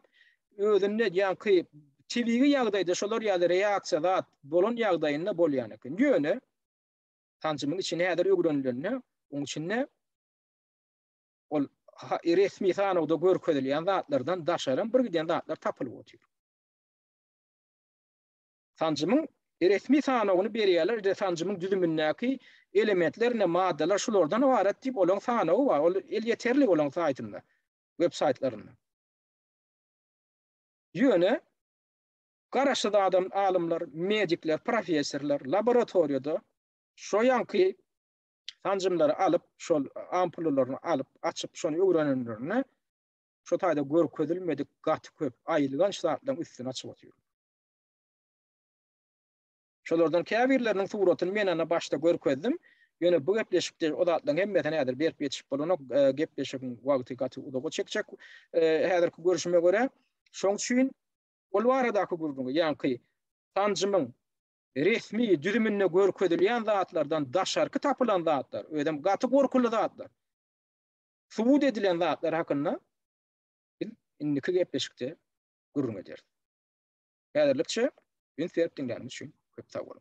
özünde ýanky tebigi ýagdaýda şolar ýaly reaksiýalar bolan ýagdaýynda bolýan eken. Ýöne sancymyň içine häzir öýrenilende, onuň içinde ol resmi sanawda görkezilýän zatlardan daşaran bir giden zatlar tapylyp otýar. Sancymyň resmi sanawyny berýärler, sancymyň düzümündäki elementlerine maddeler şulardan ibaret diýip olan sanawy bar. Ol el ýeterli olan saýtynda, websaytlarynda. Ýöne garaşda adam alymlar, medikler, professorlar laboratoriýada şo ýanky sancymlary alyp, şol ampullaryny alyp, açyp şonu öwrenenlerine şo taýda görkezilmedik gaty köp aýylygan şartlaryň üstüne açyp otýar. Şolardan käbirleriniň suratyny men ana başda görkezdim. Ýöne bu gepleşikde o zatlaryň hemmesine häzir berip ýetişip bolanyk gepleşigiň wagty gaty udaga çekjek. Häzirki görüşime göre şoň üçin ol baradaky gurrungy ýanky sancymyň resmi düzümünde görkezilýän zatlardan daşarky tapylan zatlar, ödem gaty gorkulu zatlar, subut edilen zatlar hakynda indiki gepleşikde gurrun eder. Häzirlikçe ben sebäpden gelmiş üçin köp sag bolun.